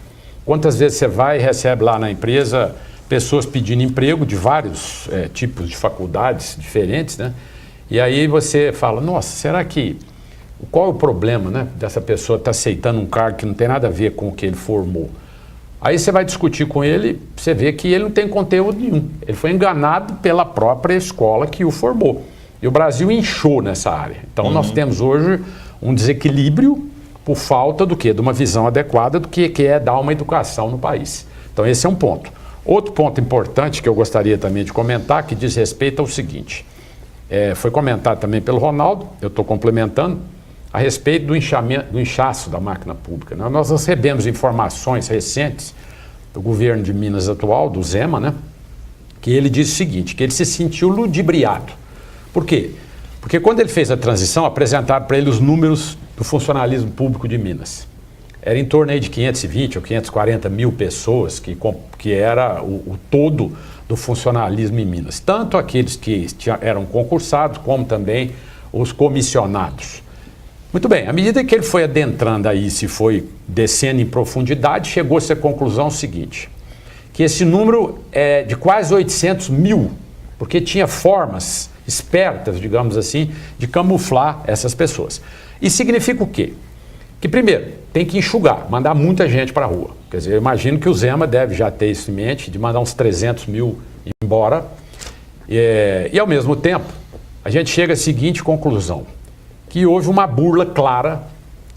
S2: Quantas vezes você vai e recebe lá na empresa pessoas pedindo emprego de vários tipos de faculdades diferentes, né? E aí você fala, nossa, será que... Qual é o problema, né, dessa pessoa estar aceitando um cargo que não tem nada a ver com o que ele formou? Aí você vai discutir com ele, você vê que ele não tem conteúdo nenhum. Ele foi enganado pela própria escola que o formou. E o Brasil inchou nessa área. Então nós temos hoje um desequilíbrio por falta do quê? De uma visão adequada do que é dar uma educação no país. Então esse é um ponto. Outro ponto importante que eu gostaria também de comentar, que diz respeito ao seguinte. Foi comentado também pelo Ronaldo, eu estou complementando, a respeito do inchaço da máquina pública. Né? Nós recebemos informações recentes do governo de Minas atual, do Zema, né? Que ele disse o seguinte, que ele se sentiu ludibriado. Por quê? Porque quando ele fez a transição, apresentaram para ele os números do funcionalismo público de Minas. Era em torno aí de 520 ou 540 mil pessoas que era o todo do funcionalismo em Minas. Tanto aqueles que eram concursados, como também os comissionados. Muito bem, à medida que ele foi adentrando aí, se foi descendo em profundidade, chegou-se à conclusão seguinte, que esse número é de quase 800 mil, porque tinha formas espertas, digamos assim, de camuflar essas pessoas. E significa o quê? Que primeiro, tem que enxugar, mandar muita gente para a rua. Quer dizer, eu imagino que o Zema deve já ter isso em mente, de mandar uns 300 mil embora. E ao mesmo tempo, a gente chega à seguinte conclusão, que houve uma burla clara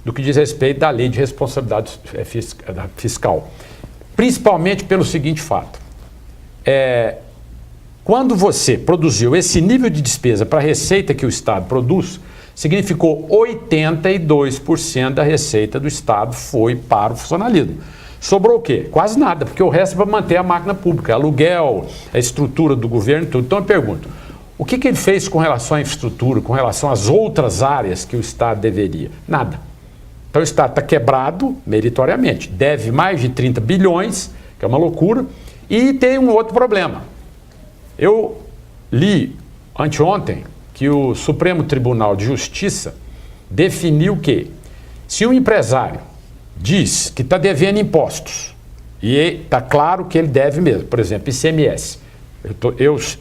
S2: do que diz respeito da lei de responsabilidade fiscal. Principalmente pelo seguinte fato. Quando você produziu esse nível de despesa para a receita que o Estado produz, significou 82% da receita do Estado foi para o funcionalismo. Sobrou o quê? Quase nada, porque o resto é para manter a máquina pública, aluguel, a estrutura do governo e tudo. Então eu pergunto, o que ele fez com relação à infraestrutura, com relação às outras áreas que o Estado deveria? Nada. Então o Estado está quebrado meritoriamente, deve mais de 30 bilhões, que é uma loucura, e tem um outro problema. Eu li anteontem que o Supremo Tribunal de Justiça definiu que se um empresário diz que está devendo impostos, e está claro que ele deve mesmo, por exemplo, ICMS,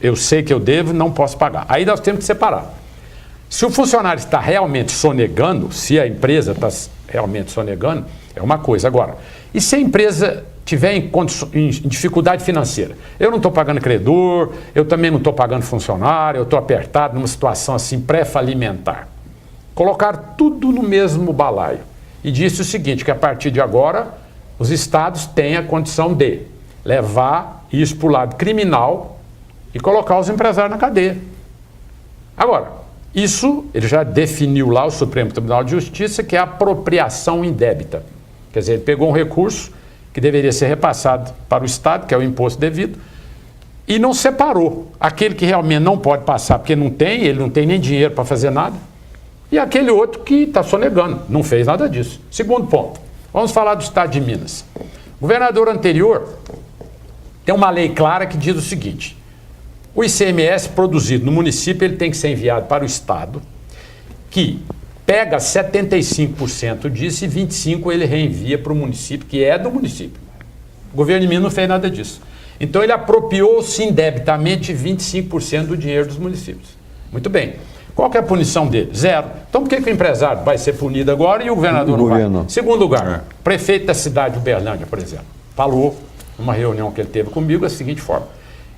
S2: eu sei que eu devo, não posso pagar. Aí nós temos que separar. Se o funcionário está realmente sonegando, se a empresa está realmente sonegando, é uma coisa. Agora, e se a empresa tiver em dificuldade financeira? Eu não estou pagando credor, eu também não estou pagando funcionário, eu estou apertado numa situação assim pré-falimentar. Colocar tudo no mesmo balaio. E disse o seguinte, que a partir de agora, os estados têm a condição de levar isso para o lado criminal e colocar os empresários na cadeia. Agora, isso ele já definiu lá o Supremo Tribunal de Justiça, que é apropriação indébita. Quer dizer, ele pegou um recurso que deveria ser repassado para o Estado, que é o imposto devido, e não separou aquele que realmente não pode passar, porque ele não tem nem dinheiro para fazer nada, e aquele outro que está sonegando, não fez nada disso. Segundo ponto, vamos falar do Estado de Minas. O governador anterior tem uma lei clara que diz o seguinte, o ICMS produzido no município ele tem que ser enviado para o Estado, que pega 75% disso e 25% ele reenvia para o município, que é do município. O governo de Minas não fez nada disso. Então ele apropriou-se indebitamente 25% do dinheiro dos municípios. Muito bem. Qual que é a punição dele? Zero. Então por que o empresário vai ser punido agora e o governador não vai? Segundo lugar, prefeito da cidade de Uberlândia, por exemplo, falou numa reunião que ele teve comigo da seguinte forma.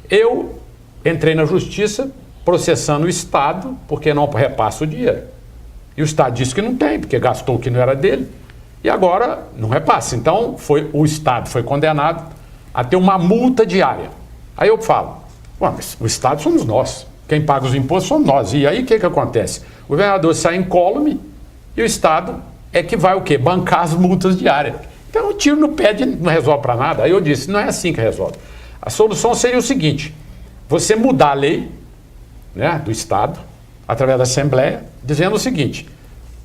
S2: Eu entrei na justiça processando o Estado porque não repassa o dinheiro. E o Estado disse que não tem, porque gastou o que não era dele, e agora não repassa. Então, o Estado foi condenado a ter uma multa diária. Aí eu falo, mas o Estado somos nós, quem paga os impostos somos nós. E aí o que acontece? O governador sai incólume e o Estado é que vai o quê? Bancar as multas diárias. Então, um tiro no pé não resolve para nada. Aí eu disse, não é assim que resolve. A solução seria o seguinte, você mudar a lei, né, do Estado, através da Assembleia, dizendo o seguinte,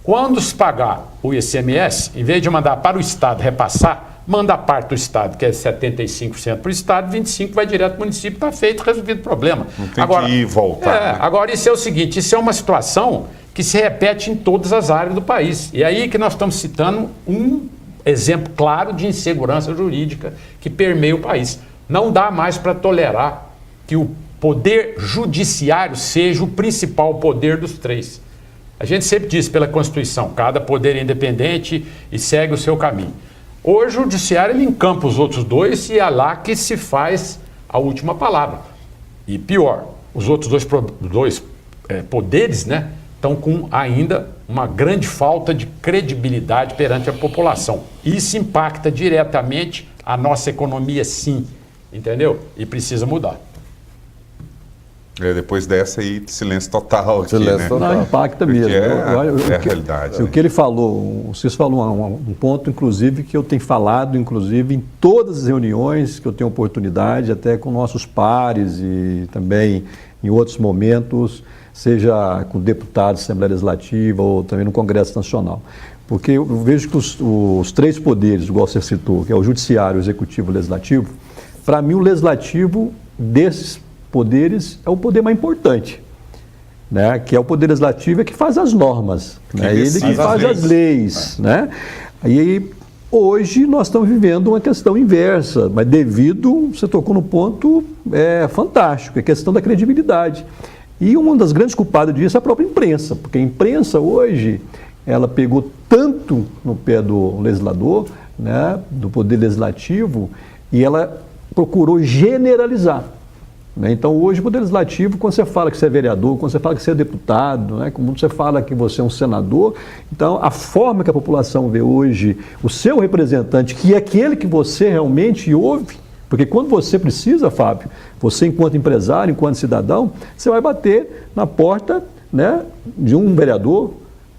S2: quando se pagar o ICMS, em vez de mandar para o Estado repassar, manda a parte do Estado, que é 75% para o Estado, 25% vai direto para o município, está feito, resolvido o problema.
S1: Não tem que ir e voltar. Né?
S2: Agora, isso é o seguinte, isso é uma situação que se repete em todas as áreas do país. E aí que nós estamos citando exemplo claro de insegurança jurídica que permeia o país. Não dá mais para tolerar que o poder judiciário seja o principal poder dos três. A gente sempre diz pela Constituição, cada poder é independente e segue o seu caminho. Hoje o judiciário ele encampa os outros dois e é lá que se faz a última palavra. E pior, os outros dois poderes, né, estão com ainda uma grande falta de credibilidade perante a população. Isso impacta diretamente a nossa economia, sim, entendeu? E precisa mudar.
S1: Depois dessa aí, silêncio total aqui,
S3: Silêncio
S1: né?
S3: total.
S5: Não, impacta
S1: Porque
S5: mesmo.
S1: é a realidade.
S5: O que ele falou, o Cícero falou um ponto, inclusive, que eu tenho falado, inclusive, em todas as reuniões que eu tenho oportunidade, até com nossos pares e também em outros momentos, seja com deputados, Assembleia Legislativa ou também no Congresso Nacional. Porque eu vejo que os três poderes, igual você citou, que é o Judiciário, o Executivo e o Legislativo, para mim o Legislativo desses poderes é o poder mais importante, né? Que é o poder legislativo, é que faz as normas, né? Ele que faz as leis, né? E hoje nós estamos vivendo uma questão inversa, mas devido, você tocou no ponto fantástico, é a questão da credibilidade. E uma das grandes culpadas disso é a própria imprensa, porque a imprensa hoje, ela pegou tanto no pé do legislador, né, do poder legislativo, e ela procurou generalizar. Então, hoje, o Poder Legislativo, quando você fala que você é vereador, quando você fala que você é deputado, né, quando você fala que você é um senador, então, a forma que a população vê hoje o seu representante, que é aquele que você realmente ouve, porque quando você precisa, Fábio, você enquanto empresário, enquanto cidadão, você vai bater na porta, né, de um vereador,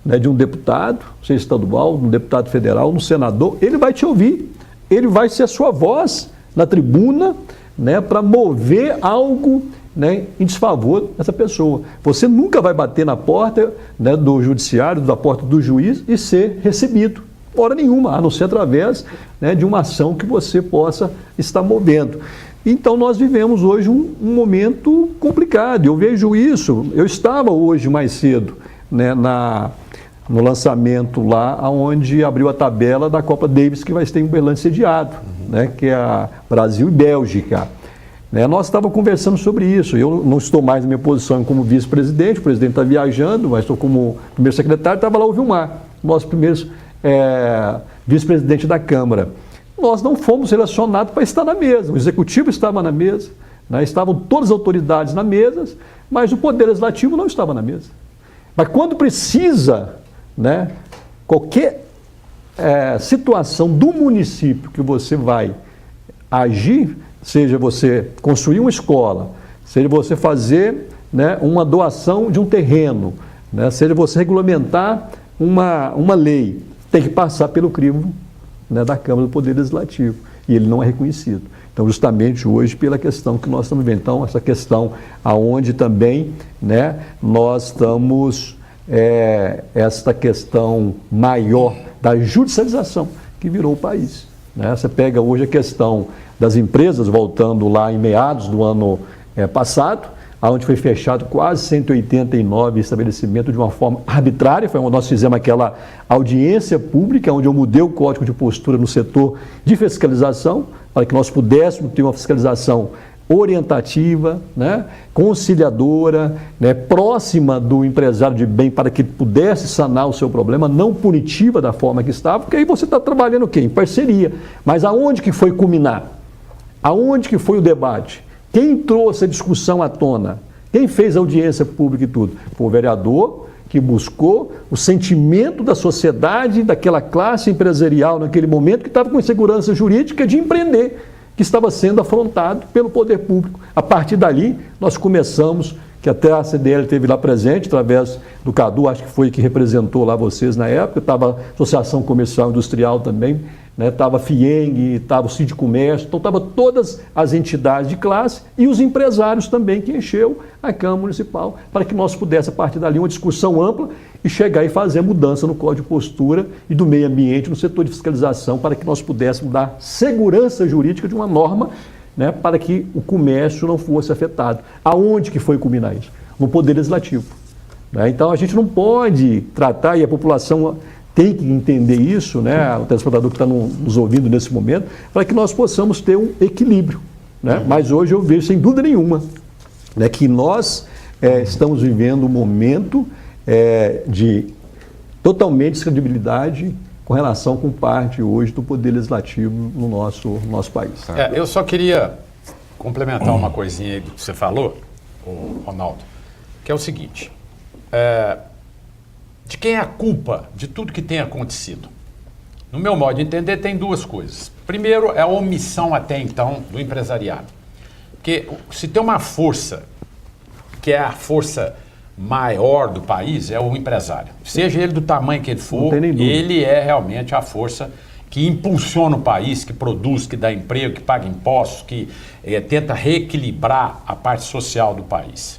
S5: né, de um deputado, seja estadual, um deputado federal, um senador, ele vai te ouvir, ele vai ser a sua voz na tribuna, né, para mover algo, né, em desfavor dessa pessoa. Você nunca vai bater na porta, né, do judiciário, da porta do juiz e ser recebido. Hora nenhuma, a não ser através, né, de uma ação que você possa estar movendo. Então nós vivemos hoje um momento complicado. Eu vejo isso, eu estava hoje mais cedo, né, no lançamento lá, onde abriu a tabela da Copa Davis que vai ter em Uberlândia sediado, né, que é a Brasil e Bélgica. Né, nós estávamos conversando sobre isso. Eu não estou mais na minha posição como vice-presidente, o presidente está viajando, mas estou como primeiro secretário, estava lá o Vilmar, nosso primeiro vice-presidente da Câmara. Nós não fomos selecionados para estar na mesa, o executivo estava na mesa, né, estavam todas as autoridades na mesa, mas o Poder Legislativo não estava na mesa. Mas quando precisa, né, qualquer situação do município que você vai agir, seja você construir uma escola, seja você fazer, né, uma doação de um terreno, né, seja você regulamentar uma lei, tem que passar pelo crivo, né, da Câmara do Poder Legislativo, e ele não é reconhecido. Então, justamente hoje, pela questão que nós estamos vendo, então, essa questão aonde também, né, nós estamos, esta questão maior da judicialização que virou o país. Né? Você pega hoje a questão das empresas, voltando lá em meados do ano passado, onde foi fechado quase 189 estabelecimentos de uma forma arbitrária. Foi onde nós fizemos aquela audiência pública, onde eu mudei o código de postura no setor de fiscalização, para que nós pudéssemos ter uma fiscalização orientativa, né, conciliadora, né, próxima do empresário de bem, para que pudesse sanar o seu problema, não punitiva da forma que estava, porque aí você está trabalhando o quê? Em parceria. Mas aonde que foi culminar? Aonde que foi o debate? Quem trouxe a discussão à tona? Quem fez a audiência pública e tudo? Foi o vereador que buscou o sentimento da sociedade, daquela classe empresarial naquele momento que estava com insegurança jurídica de empreender, que estava sendo afrontado pelo poder público. A partir dali, nós começamos, que até a CDL esteve lá presente, através do Cadu, acho que foi que representou lá vocês na época, estava a Associação Comercial Industrial também, né, estava a FIENG, estava o CID Comércio, então estava todas as entidades de classe e os empresários também que encheu a Câmara Municipal, para que nós pudéssemos, a partir dali, uma discussão ampla e chegar e fazer mudança no Código de Postura e do meio ambiente, no setor de fiscalização, para que nós pudéssemos dar segurança jurídica de uma norma, né, para que o comércio não fosse afetado. Aonde que foi culminar isso? No Poder Legislativo. Né? Então a gente não pode tratar, e a população tem que entender isso, né, o telespectador que está nos ouvindo nesse momento, para que nós possamos ter um equilíbrio, né? Mas hoje eu vejo, sem dúvida nenhuma, né, que nós estamos vivendo um momento de totalmente descredibilidade com relação com parte hoje do Poder Legislativo no nosso país.
S2: Eu só queria complementar uma coisinha aí do que você falou, Ronaldo, que é o seguinte, de quem é a culpa de tudo que tem acontecido? No meu modo de entender, tem duas coisas. Primeiro, é a omissão até então do empresariado. Porque se tem uma força, que é a força maior do país, é o empresário. Seja ele do tamanho que ele for, ele é realmente a força que impulsiona o país, que produz, que dá emprego, que paga impostos, que tenta reequilibrar a parte social do país.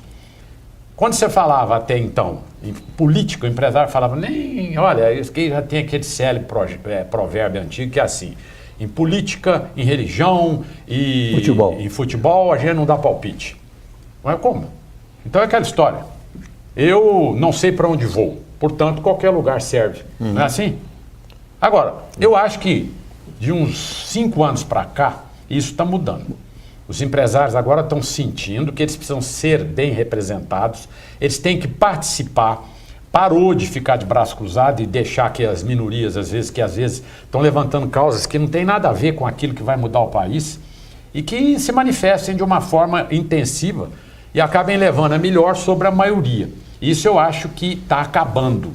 S2: Quando você falava até então, em política, o empresário falava, olha, isso que já tem aquele célebre provérbio antigo que é assim, em política, em religião e em futebol a gente não dá palpite. Não é como? Então é aquela história. Eu não sei para onde vou, portanto qualquer lugar serve. Não é assim? Agora, eu acho que de uns 5 anos para cá, isso está mudando. Os empresários agora estão sentindo que eles precisam ser bem representados, eles têm que participar, parou de ficar de braço cruzado e deixar que as minorias, às vezes estão levantando causas que não tem nada a ver com aquilo que vai mudar o país e que se manifestem de uma forma intensiva e acabem levando a melhor sobre a maioria. Isso eu acho que está acabando.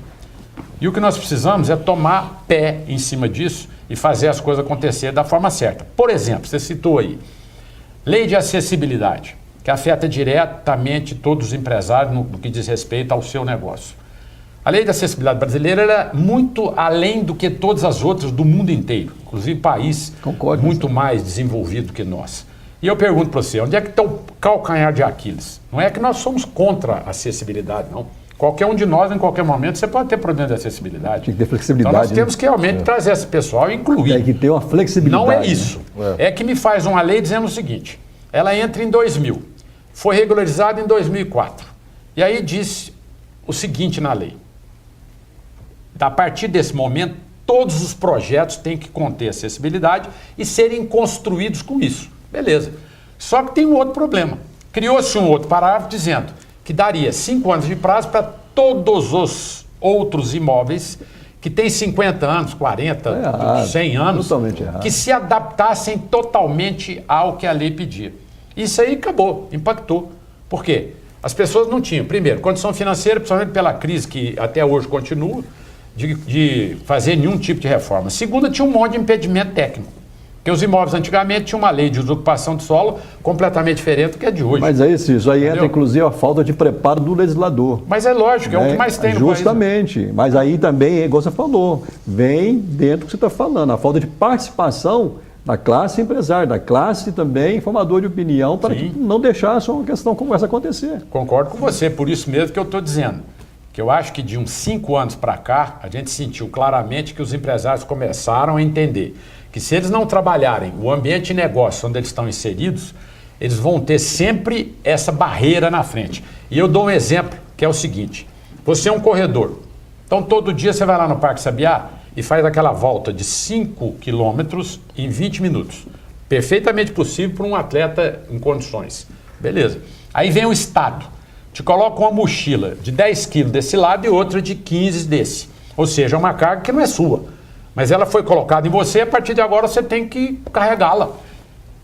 S2: E o que nós precisamos é tomar pé em cima disso e fazer as coisas acontecer da forma certa. Por exemplo, você citou aí, lei de acessibilidade, que afeta diretamente todos os empresários no que diz respeito ao seu negócio. A lei de acessibilidade brasileira é muito além do que todas as outras do mundo inteiro, inclusive país muito mais desenvolvido que nós. E eu pergunto para você, onde é que está o calcanhar de Aquiles? Não é que nós somos contra a acessibilidade, não. Qualquer um de nós, em qualquer momento, você pode ter problema de acessibilidade.
S5: Tem que ter flexibilidade.
S2: Então nós temos que realmente trazer esse pessoal e incluir.
S5: Tem que ter uma flexibilidade.
S2: Não é isso. É que me faz uma lei dizendo o seguinte, ela entra em 2000, foi regularizada em 2004. E aí diz o seguinte na lei, a partir desse momento, todos os projetos têm que conter acessibilidade e serem construídos com isso. Beleza. Só que tem um outro problema. Criou-se um outro parágrafo dizendo que daria 5 anos de prazo para todos os outros imóveis que têm 50 anos, 40, 100 anos, que se adaptassem totalmente ao que a lei pedia. Isso aí acabou, impactou. Por quê? As pessoas não tinham, primeiro, condição financeira, principalmente pela crise que até hoje continua, de fazer nenhum tipo de reforma. Segunda, tinha um monte de impedimento técnico. Porque os imóveis antigamente tinham uma lei de usurpação de solo completamente diferente do que é de hoje.
S5: Mas é isso aí entra inclusive a falta de preparo do legislador.
S2: Mas é lógico, é o que mais tem no país.
S5: Justamente, mas aí também, igual você falou, vem dentro do que você está falando, a falta de participação da classe empresária, da classe também formador de opinião, para que não deixar só uma questão como essa acontecer.
S2: Concordo com você, por isso mesmo que eu estou dizendo, que eu acho que de uns 5 anos para cá, a gente sentiu claramente que os empresários começaram a entender que se eles não trabalharem o ambiente de negócio onde eles estão inseridos, eles vão ter sempre essa barreira na frente. E eu dou um exemplo, que é o seguinte, você é um corredor, então todo dia você vai lá no Parque Sabiá e faz aquela volta de 5 quilômetros em 20 minutos. Perfeitamente possível para um atleta em condições. Beleza. Aí vem o Estado, te coloca uma mochila de 10 quilos desse lado e outra de 15 desse. Ou seja, uma carga que não é sua. Mas ela foi colocada em você, a partir de agora você tem que carregá-la.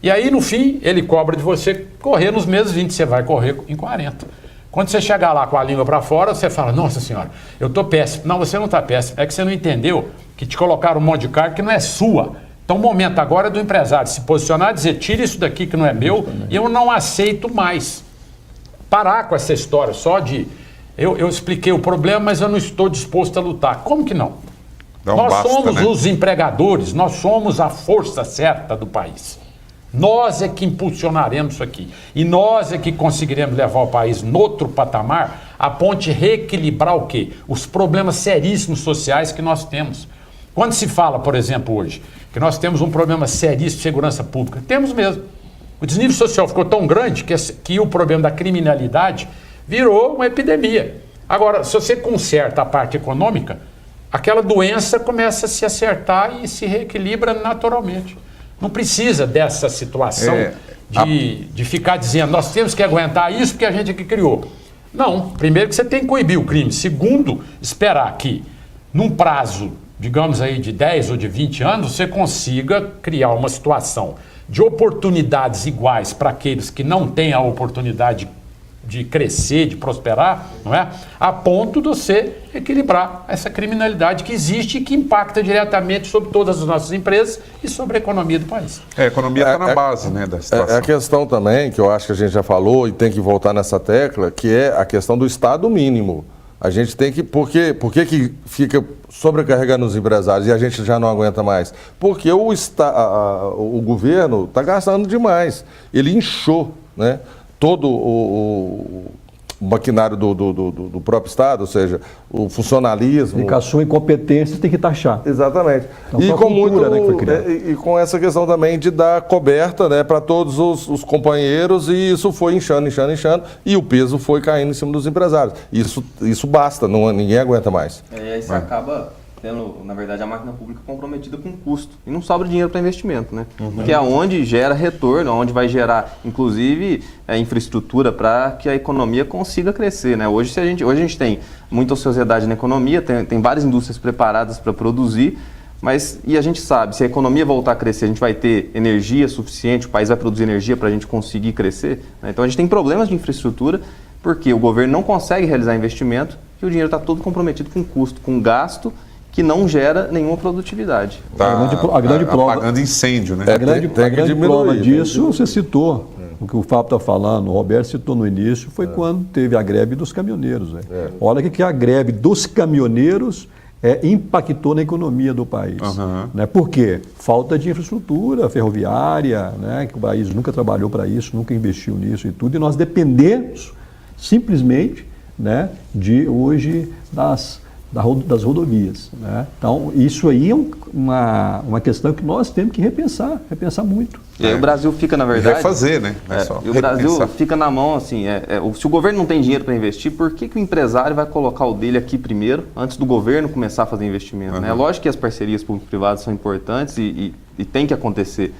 S2: E aí, no fim, ele cobra de você correr nos mesmos 20, você vai correr em 40. Quando você chegar lá com a língua para fora, você fala, nossa senhora, eu estou péssimo. Não, você não está péssimo, é que você não entendeu que te colocaram um monte de carga que não é sua. Então o momento agora é do empresário se posicionar e dizer, tira isso daqui que não é meu, e eu não aceito mais. Parar com essa história só de, eu expliquei o problema, mas eu não estou disposto a lutar. Como que não? Nós somos os empregadores, nós somos a força certa do país. Nós é que impulsionaremos isso aqui. E nós é que conseguiremos levar o país noutro patamar a ponto de reequilibrar o quê? Os problemas seríssimos sociais que nós temos. Quando se fala, por exemplo, hoje, que nós temos um problema seríssimo de segurança pública, temos mesmo. O desnível social ficou tão grande que o problema da criminalidade virou uma epidemia. Agora, se você conserta a parte econômica, aquela doença começa a se acertar e se reequilibra naturalmente. Não precisa dessa situação de ficar dizendo, nós temos que aguentar isso porque a gente é que criou. Não, primeiro que você tem que coibir o crime. Segundo, esperar que, num prazo, digamos aí, de 10 ou de 20 anos, você consiga criar uma situação de oportunidades iguais para aqueles que não têm a oportunidade de crescer, de prosperar, não é? A ponto de você equilibrar essa criminalidade que existe e que impacta diretamente sobre todas as nossas empresas e sobre a economia do país.
S1: A economia está na base, né, da situação.
S3: É a questão também, que eu acho que a gente já falou e tem que voltar nessa tecla, que é a questão do Estado mínimo. A gente tem que... Por que fica sobrecarregando os empresários e a gente já não aguenta mais? Porque o governo está gastando demais. Ele inchou, né, todo o maquinário do próprio Estado, ou seja, o funcionalismo.
S5: E com a sua incompetência tem que taxar.
S3: Exatamente.
S5: Então,
S3: E com,
S5: cultura, né, que foi criada.
S3: e com essa questão também de dar coberta, né, para todos os companheiros, e isso foi inchando, e o peso foi caindo em cima dos empresários. Isso basta, ninguém aguenta mais.
S4: E aí você acaba tendo, na verdade, a máquina pública comprometida com custo. E não sobra dinheiro para investimento, né? Que é onde gera retorno, onde vai gerar, inclusive, infraestrutura para que a economia consiga crescer, né? Hoje a gente tem muita ociosidade na economia, tem várias indústrias preparadas para produzir, e a gente sabe, se a economia voltar a crescer, a gente vai ter energia suficiente, o país vai produzir energia para a gente conseguir crescer, né? Então a gente tem problemas de infraestrutura, porque o governo não consegue realizar investimento e o dinheiro está todo comprometido com custo, com gasto, que não gera nenhuma produtividade.
S5: A grande prova,
S1: apagando incêndio, né?
S5: a grande
S3: diminuir,
S5: prova
S3: tem
S5: disso, você citou, o que o Fábio está falando, o Roberto citou no início, foi quando teve a greve dos caminhoneiros. Olha que a greve dos caminhoneiros impactou na economia do país. Né? Por quê? Falta de infraestrutura ferroviária, né? Que o país nunca trabalhou para isso, nunca investiu nisso e tudo, e nós dependemos simplesmente, né, de hoje das rodovias, né? Então, isso aí é uma questão que nós temos que repensar muito.
S4: E aí o Brasil fica, na verdade...
S1: Refazer, né?
S4: E o Brasil fica na mão, assim, se o governo não tem dinheiro para investir, por que o empresário vai colocar o dele aqui primeiro, antes do governo começar a fazer investimento? Né? É lógico que as parcerias público-privadas são importantes e tem que acontecer,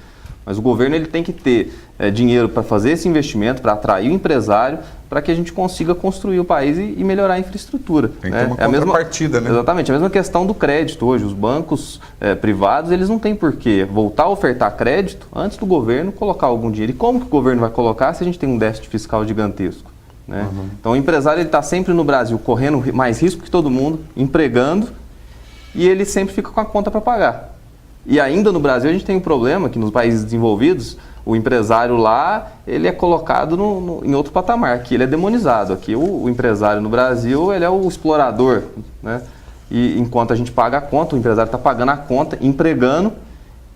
S4: mas o governo ele tem que ter dinheiro para fazer esse investimento, para atrair o empresário, para que a gente consiga construir o país e melhorar a infraestrutura.
S1: Tem que ter uma contrapartida, né?
S4: Exatamente, a mesma questão do crédito hoje. Os bancos privados, eles não têm por que voltar a ofertar crédito antes do governo colocar algum dinheiro. E como que o governo vai colocar se a gente tem um déficit fiscal gigantesco? Né? Então o empresário está sempre no Brasil correndo mais risco que todo mundo, empregando, e ele sempre fica com a conta para pagar. E ainda no Brasil a gente tem um problema que nos países desenvolvidos, o empresário lá, ele é colocado em outro patamar, que ele é demonizado. Aqui o empresário no Brasil, ele é o explorador, né? E enquanto a gente paga a conta, o empresário está pagando a conta, empregando,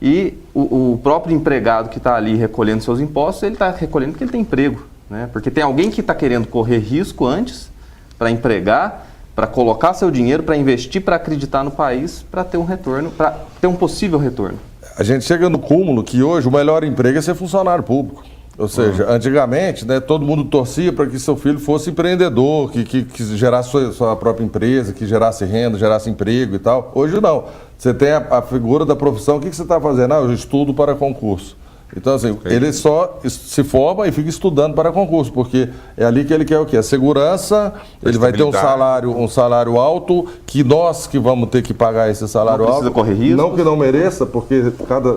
S4: e o próprio empregado que está ali recolhendo seus impostos, ele está recolhendo porque ele tem emprego, né? Porque tem alguém que está querendo correr risco antes para empregar, para colocar seu dinheiro, para investir, para acreditar no país, para ter um retorno, para ter um possível retorno.
S3: A gente chega no cúmulo que hoje o melhor emprego é ser funcionário público. Ou seja, antigamente, né, todo mundo torcia para que seu filho fosse empreendedor, que gerasse sua própria empresa, que gerasse renda, gerasse emprego e tal. Hoje não. Você tem a figura da profissão, o que você está fazendo? Eu estudo para concurso. Então, assim, ele só se forma e fica estudando para concurso, porque é ali que ele quer o quê? A segurança, ele vai ter um salário alto, que nós que vamos ter que pagar esse salário alto.
S4: Não precisa correr risco.
S3: Não que não mereça, porque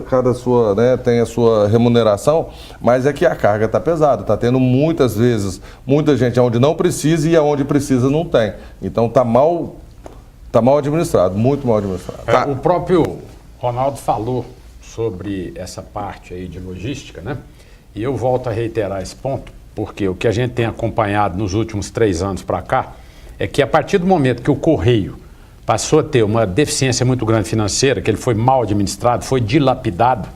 S3: cada sua, né, tem a sua remuneração, mas é que a carga está pesada, está tendo muitas vezes, muita gente onde não precisa e aonde precisa não tem. Então está mal administrado, muito mal administrado.
S2: O próprio Ronaldo falou sobre essa parte aí de logística, né? E eu volto a reiterar esse ponto, porque o que a gente tem acompanhado nos últimos 3 anos para cá é que a partir do momento que o Correio passou a ter uma deficiência muito grande financeira, que ele foi mal administrado, foi dilapidado,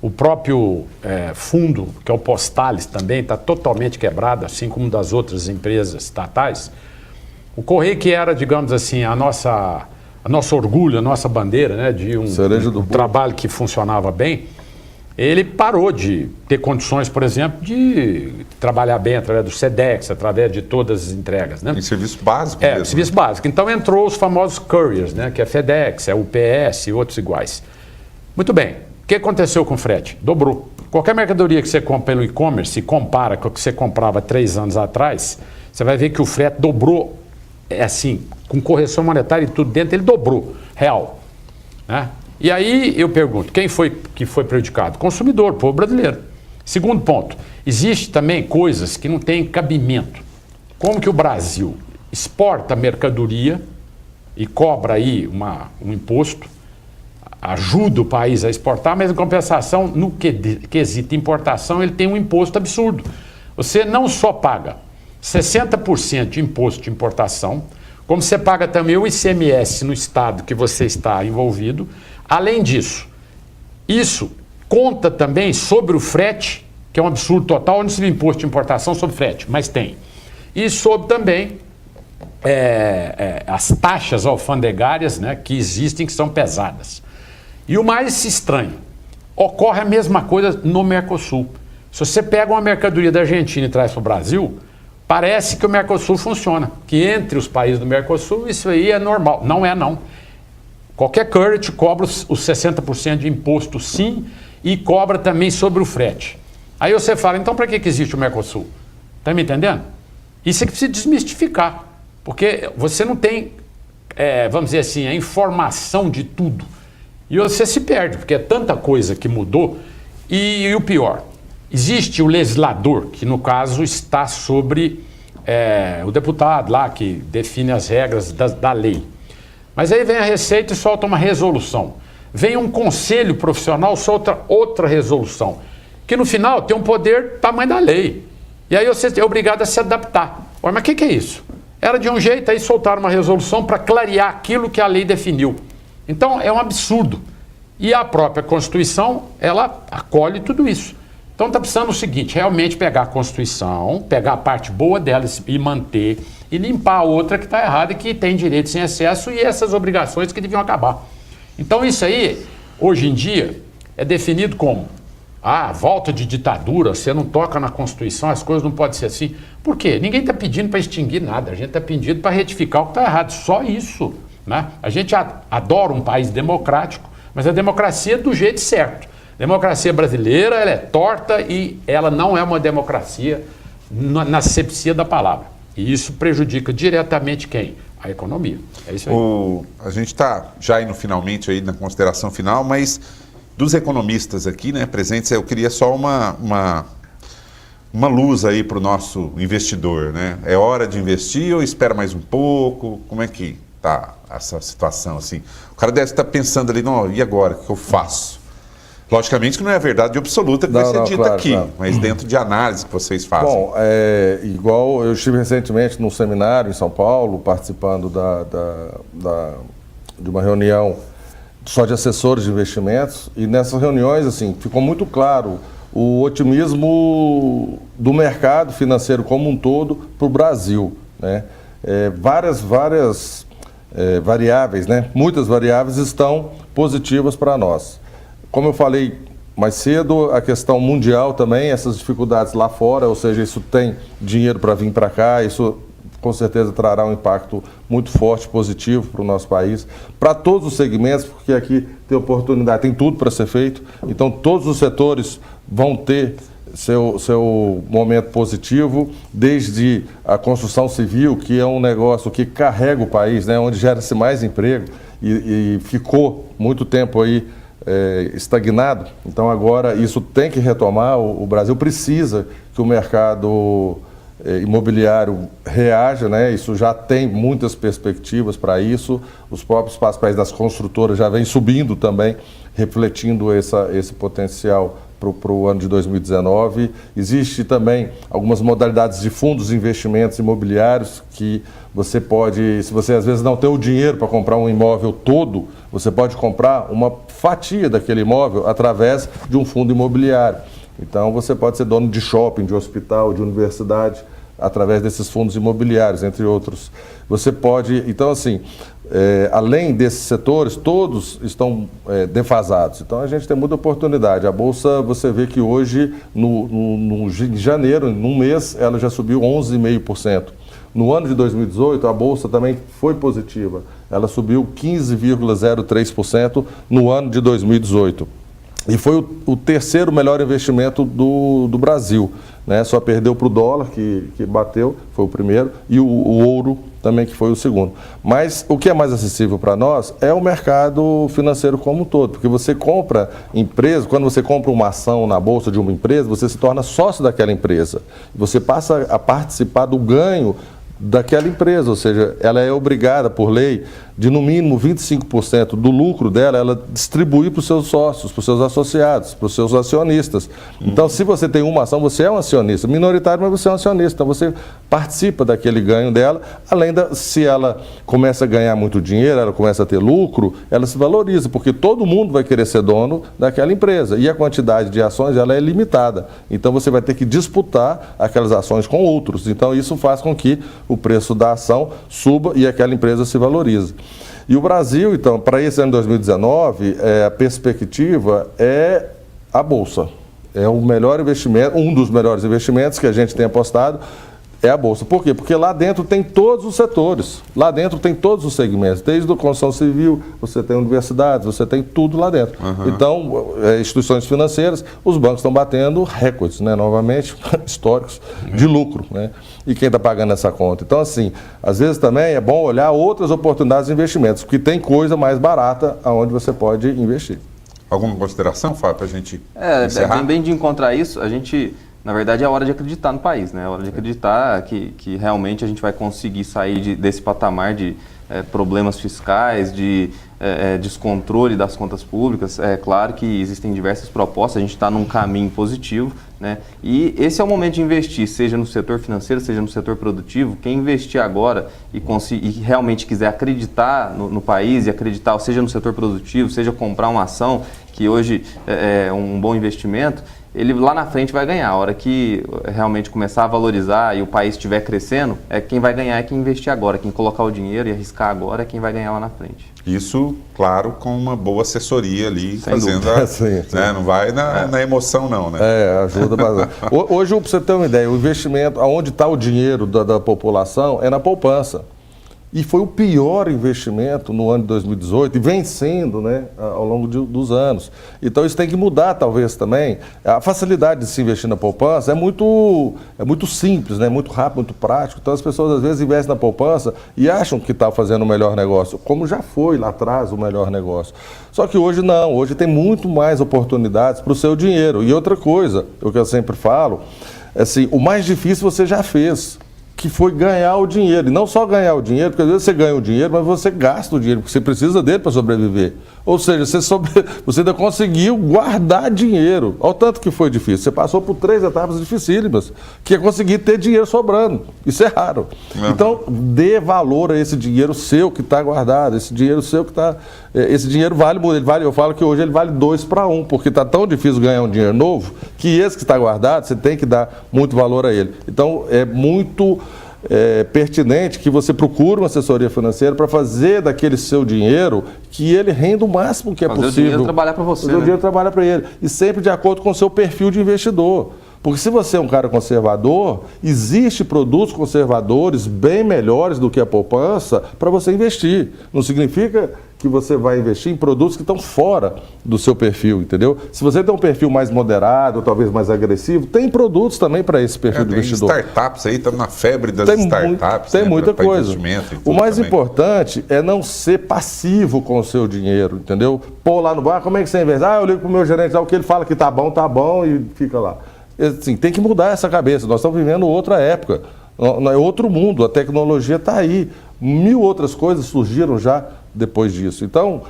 S2: o próprio fundo, que é o Postales, também está totalmente quebrado, assim como das outras empresas estatais. O Correio, que era, digamos assim, a nosso orgulho, a nossa bandeira, né, de um trabalho que funcionava bem, ele parou de ter condições, por exemplo, de trabalhar bem através do SEDEX, através de todas as entregas, né?
S1: Em serviço básico mesmo.
S2: Serviço básico. Então entrou os famosos couriers, né? Que é FedEx, é UPS e outros iguais. Muito bem. O que aconteceu com o frete? Dobrou. Qualquer mercadoria que você compra pelo e-commerce e compara com o que você comprava 3 anos atrás, você vai ver que o frete dobrou, assim, com correção monetária e tudo dentro, ele dobrou, real, né? E aí eu pergunto, quem foi que foi prejudicado? Consumidor, povo brasileiro. Segundo ponto, existe também coisas que não têm cabimento. Como que o Brasil exporta mercadoria e cobra aí um imposto, ajuda o país a exportar, mas em compensação, no quesito importação, ele tem um imposto absurdo. Você não só paga 60% de imposto de importação, como você paga também o ICMS no estado que você está envolvido. Além disso, isso conta também sobre o frete, que é um absurdo total, onde se vê imposto de importação sobre frete, mas tem. E sobre também as taxas alfandegárias, né, que existem, que são pesadas. E o mais estranho, ocorre a mesma coisa no Mercosul. Se você pega uma mercadoria da Argentina e traz para o Brasil, parece que o Mercosul funciona, que entre os países do Mercosul isso aí é normal. Não é, não. Qualquer courier te cobra os 60% de imposto, sim, e cobra também sobre o frete. Aí você fala, então para que existe o Mercosul? Está me entendendo? Isso é que precisa desmistificar, porque você não tem, vamos dizer assim, a informação de tudo. E você se perde, porque é tanta coisa que mudou. E o pior, existe o legislador, que no caso está sobre o deputado lá, que define as regras da lei. Mas aí vem a Receita e solta uma resolução. Vem um conselho profissional, solta outra resolução. Que no final tem um poder tamanho da lei. E aí você é obrigado a se adaptar. Mas o que é isso? Era de um jeito, aí soltaram uma resolução para clarear aquilo que a lei definiu. Então é um absurdo. E a própria Constituição, ela acolhe tudo isso. Então está precisando o seguinte, realmente pegar a Constituição, pegar a parte boa dela e manter, e limpar a outra que está errada e que tem direitos em excesso e essas obrigações que deviam acabar. Então isso aí, hoje em dia, é definido como volta de ditadura, você não toca na Constituição, as coisas não podem ser assim. Por quê? Ninguém está pedindo para extinguir nada, a gente está pedindo para retificar o que está errado, só isso, né? A gente adora um país democrático, mas a democracia é do jeito certo. A democracia brasileira, ela é torta e ela não é uma democracia na acepção da palavra. E isso prejudica diretamente quem? A economia. É isso aí.
S1: A gente está já indo finalmente aí na consideração final, mas dos economistas aqui, né, presentes, eu queria só uma luz aí para o nosso investidor, né? É hora de investir ou espera mais um pouco? Como é que está essa situação assim? O cara deve estar pensando ali, não, e agora? O que eu faço? Logicamente que não é a verdade absoluta que vai ser dita claro, aqui, claro. Mas dentro de análise que vocês fazem.
S3: Bom, igual eu estive recentemente num seminário em São Paulo, participando de uma reunião só de assessores de investimentos, e nessas reuniões, assim, ficou muito claro o otimismo do mercado financeiro como um todo para o Brasil, né? Várias variáveis, né? Muitas variáveis estão positivas para nós. Como eu falei mais cedo, a questão mundial também, essas dificuldades lá fora, ou seja, isso tem dinheiro para vir para cá, isso com certeza trará um impacto muito forte, positivo para o nosso país, para todos os segmentos, porque aqui tem oportunidade, tem tudo para ser feito, então todos os setores vão ter seu momento positivo, desde a construção civil, que é um negócio que carrega o país, né, onde gera-se mais emprego e ficou muito tempo aí estagnado. Então agora isso tem que retomar, o Brasil precisa que o mercado imobiliário reaja, né? Isso já tem muitas perspectivas para isso, os próprios países das construtoras já vêm subindo também, refletindo esse potencial para o ano de 2019. Existe também algumas modalidades de fundos de investimentos imobiliários que você pode, se você às vezes não tem o dinheiro para comprar um imóvel todo, você pode comprar uma fatia daquele imóvel através de um fundo imobiliário. Então você pode ser dono de shopping, de hospital, de universidade, através desses fundos imobiliários, entre outros. Você pode, então assim, além desses setores, todos estão defasados. Então a gente tem muita oportunidade. A Bolsa, você vê que hoje, em janeiro, num mês, ela já subiu 11,5%. No ano de 2018, a Bolsa também foi positiva. Ela subiu 15,03% no ano de 2018. E foi o terceiro melhor investimento do Brasil, né? Só perdeu para o dólar, que bateu, foi o primeiro, e o ouro também, que foi o segundo. Mas o que é mais acessível para nós é o mercado financeiro como um todo, porque você compra empresa, quando você compra uma ação na bolsa de uma empresa, você se torna sócio daquela empresa. Você passa a participar do ganho daquela empresa, ou seja, ela é obrigada por lei de no mínimo 25% do lucro dela, ela distribuir para os seus sócios, para os seus associados, para os seus acionistas. Então, se você tem uma ação, você é um acionista minoritário, mas você é um acionista, então você participa daquele ganho dela, além se ela começa a ganhar muito dinheiro, ela começa a ter lucro, ela se valoriza, porque todo mundo vai querer ser dono daquela empresa, e a quantidade de ações ela é limitada, então você vai ter que disputar aquelas ações com outros, então isso faz com que o preço da ação suba e aquela empresa se valorize. E o Brasil, então, para esse ano de 2019, a perspectiva é a Bolsa. É o melhor investimento, um dos melhores investimentos que a gente tem apostado é a Bolsa. Por quê? Porque lá dentro tem todos os setores, lá dentro tem todos os segmentos, desde a construção civil, você tem universidades, você tem tudo lá dentro. Então, instituições financeiras, os bancos estão batendo recordes, né, novamente, históricos, de lucro, né? E quem está pagando essa conta? Então, assim, às vezes também é bom olhar outras oportunidades de investimentos, porque tem coisa mais barata onde você pode investir.
S1: Alguma consideração, Fábio, para a gente encerrar?
S4: Bem de encontrar isso, a gente... Na verdade, é hora de acreditar no país, né? É hora de acreditar que realmente a gente vai conseguir sair desse patamar de problemas fiscais, de descontrole das contas públicas. É claro que existem diversas propostas, a gente está num caminho positivo, né? E esse é o momento de investir, seja no setor financeiro, seja no setor produtivo. Quem investir agora e realmente quiser acreditar no país e acreditar, seja no setor produtivo, seja comprar uma ação, que hoje é um bom investimento, ele lá na frente vai ganhar. A hora que realmente começar a valorizar e o país estiver crescendo, quem vai ganhar é quem investir agora, quem colocar o dinheiro e arriscar agora é quem vai ganhar lá na frente.
S1: Isso, claro, com uma boa assessoria ali,
S4: Sem
S1: fazendo
S3: sim.
S1: Né? Não vai na emoção não, né?
S3: Ajuda bastante. Hoje, para você ter uma ideia, o investimento, onde está o dinheiro da população é na poupança. E foi o pior investimento no ano de 2018 e vem sendo, né, ao longo dos anos. Então isso tem que mudar talvez também. A facilidade de se investir na poupança é muito simples, né, muito rápido, muito prático. Então as pessoas às vezes investem na poupança e acham que está fazendo o melhor negócio, como já foi lá atrás o melhor negócio. Só que hoje não, hoje tem muito mais oportunidades para o seu dinheiro. E outra coisa, o que eu sempre falo, assim, o mais difícil você já fez, que foi ganhar o dinheiro. E não só ganhar o dinheiro, porque às vezes você ganha o dinheiro, mas você gasta o dinheiro, porque você precisa dele para sobreviver. Ou seja, você ainda conseguiu guardar dinheiro. Olha o tanto que foi difícil. Você passou por 3 etapas dificílimas, que é conseguir ter dinheiro sobrando. Isso é raro. Então, dê valor a esse dinheiro seu que está guardado, esse dinheiro seu que está... Esse dinheiro vale, eu falo que hoje ele vale 2 para 1, porque está tão difícil ganhar um dinheiro novo, que esse que está guardado, você tem que dar muito valor a ele. Então, é muito pertinente que você procure uma assessoria financeira para fazer daquele seu dinheiro que ele renda o máximo que é possível.
S4: Fazer o dinheiro trabalhar para você,
S3: fazer o dinheiro trabalhar para ele. E sempre de acordo com o seu perfil de investidor. Porque se você é um cara conservador, existem produtos conservadores bem melhores do que a poupança para você investir. Não significa que você vai investir em produtos que estão fora do seu perfil, entendeu? Se você tem um perfil mais moderado, talvez mais agressivo, tem produtos também para esse perfil do investidor.
S1: Tem startups aí, estamos na febre das startups.
S3: Tem muita
S1: pra
S3: coisa. O mais importante é não ser passivo com o seu dinheiro, entendeu? Pô lá no bar, como é que você investe? Eu ligo para o meu gerente, o que ele fala que tá bom e fica lá. Assim, tem que mudar essa cabeça. Nós estamos vivendo outra época, é outro mundo, a tecnologia está aí. 1000 outras coisas surgiram já depois disso. Então,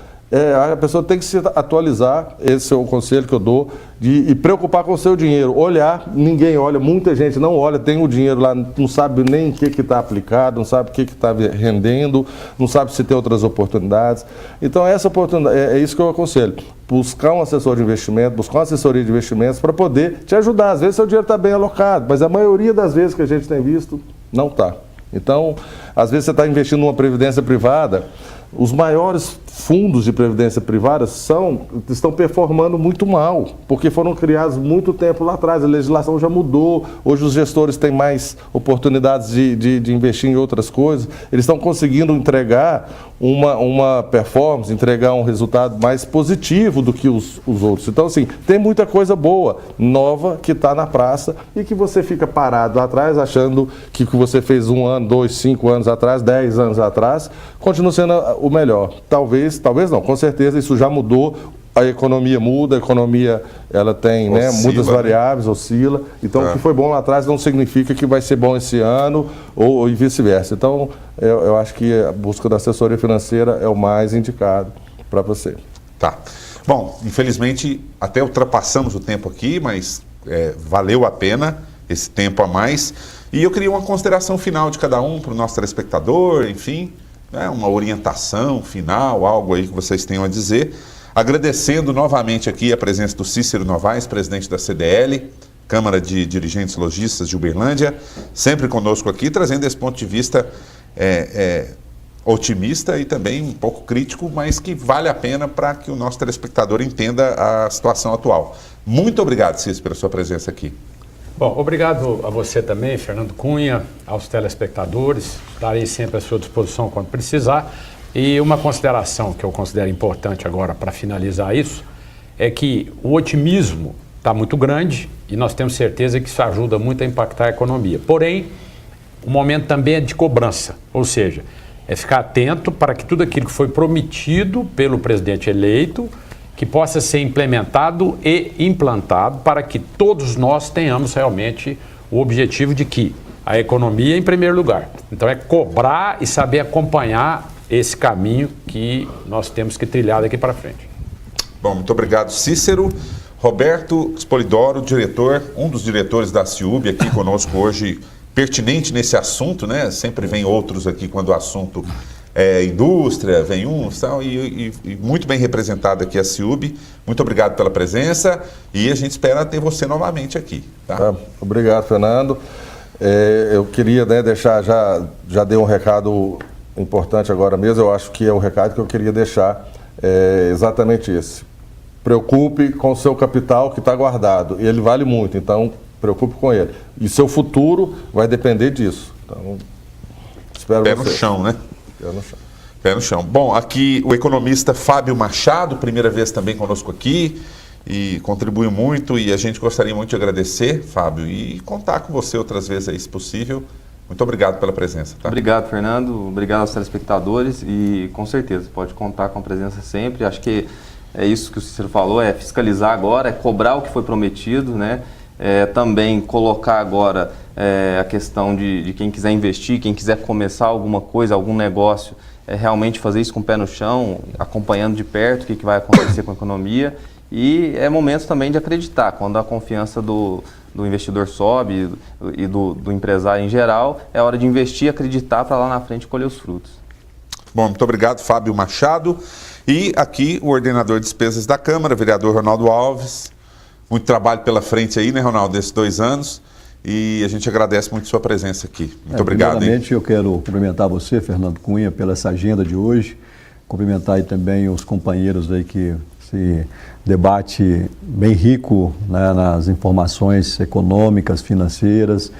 S3: a pessoa tem que se atualizar, esse é o conselho que eu dou, e preocupar com o seu dinheiro. Olhar, ninguém olha, muita gente não olha, tem o dinheiro lá, não sabe nem o que está aplicado, não sabe o que está rendendo, não sabe se tem outras oportunidades. Então, essa oportunidade, é isso que eu aconselho. Buscar um assessor de investimento, buscar uma assessoria de investimentos para poder te ajudar. Às vezes seu dinheiro está bem alocado, mas a maioria das vezes que a gente tem visto, não está. Então, às vezes você está investindo numa previdência privada, os maiores fundos de previdência privada estão performando muito mal, porque foram criados muito tempo lá atrás, a legislação já mudou, hoje os gestores têm mais oportunidades de investir em outras coisas, eles estão conseguindo entregar uma performance, entregar um resultado mais positivo do que os outros. Então, assim, tem muita coisa boa, nova, que está na praça e que você fica parado lá atrás achando que o que você fez 1 ano, 2, 5 anos atrás, 10 anos atrás, continua sendo o melhor. Talvez não, com certeza isso já mudou, a economia muda, a economia ela tem muitas variáveis, oscila, então o que foi bom lá atrás não significa que vai ser bom esse ano ou vice-versa. Então eu acho que a busca da assessoria financeira é o mais indicado para você.
S1: Tá. Bom, infelizmente até ultrapassamos o tempo aqui, mas valeu a pena esse tempo a mais. E eu queria uma consideração final de cada um para o nosso telespectador, enfim, uma orientação final, algo aí que vocês tenham a dizer. Agradecendo novamente aqui a presença do Cícero Novaes, presidente da CDL, Câmara de Dirigentes Lojistas de Uberlândia, sempre conosco aqui, trazendo esse ponto de vista otimista e também um pouco crítico, mas que vale a pena para que o nosso telespectador entenda a situação atual. Muito obrigado, Cícero, pela sua presença aqui.
S2: Bom, obrigado a você também, Fernando Cunha, aos telespectadores, estarei sempre à sua disposição quando precisar. E uma consideração que eu considero importante agora para finalizar isso, é que o otimismo está muito grande e nós temos certeza que isso ajuda muito a impactar a economia. Porém, o momento também é de cobrança, ou seja, é ficar atento para que tudo aquilo que foi prometido pelo presidente eleito, que possa ser implementado e implantado para que todos nós tenhamos realmente o objetivo de que a economia em primeiro lugar. Então é cobrar e saber acompanhar esse caminho que nós temos que trilhar daqui para frente.
S1: Bom, muito obrigado, Cícero. Roberto Spolidoro, diretor, um dos diretores da CIUB, aqui conosco hoje, pertinente nesse assunto, né? Sempre vem outros aqui quando o assunto é indústria, vem uns tal, e muito bem representado aqui a CIUB. Muito obrigado pela presença e a gente espera ter você novamente aqui. Tá?
S3: Obrigado, Fernando. Eu queria deixar, já dei um recado importante agora mesmo, eu acho que é o recado que eu queria deixar, exatamente esse. Preocupe com o seu capital que está guardado, ele vale muito, então preocupe com ele. E seu futuro vai depender disso. Então, espero você.
S1: Pé no chão, né?
S3: Pé no chão.
S1: Pé no chão. Bom, aqui o economista Fábio Machado, primeira vez também conosco aqui, e contribuiu muito, e a gente gostaria muito de agradecer, Fábio, e contar com você outras vezes aí, se possível. Muito obrigado pela presença. Tá?
S4: Obrigado, Fernando. Obrigado aos telespectadores e com certeza pode contar com a presença sempre. Acho que é isso que o Cícero falou, é fiscalizar agora, é cobrar o que foi prometido, né? Também colocar agora a questão de quem quiser investir, quem quiser começar alguma coisa, algum negócio, realmente fazer isso com o pé no chão, acompanhando de perto o que vai acontecer com a economia. E é momento também de acreditar, quando a confiança do investidor sobe e do empresário em geral, é hora de investir, acreditar para lá na frente colher os frutos.
S1: Bom, muito obrigado, Fábio Machado. E aqui o ordenador de despesas da Câmara, vereador Ronaldo Alves. Muito trabalho pela frente aí, né, Ronaldo, desses 2 anos. E a gente agradece muito sua presença aqui. Muito obrigado.
S5: Primeiramente, eu quero cumprimentar você, Fernando Cunha, pela essa agenda de hoje. Cumprimentar aí também os companheiros aí que esse debate bem rico, né, nas informações econômicas, financeiras,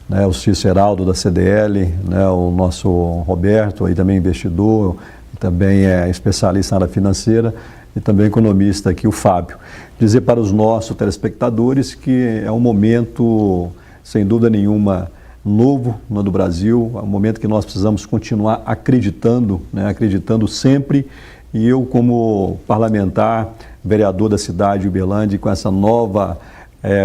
S5: né, o Cícero Heraldo da CDL, né, o nosso Roberto, aí também investidor, também é especialista na área financeira, e também economista aqui, o Fábio. Dizer para os nossos telespectadores que é um momento, sem dúvida nenhuma, novo no Brasil, é um momento que nós precisamos continuar acreditando, né, acreditando sempre. E eu, como parlamentar, vereador da cidade de Uberlândia, com essa nova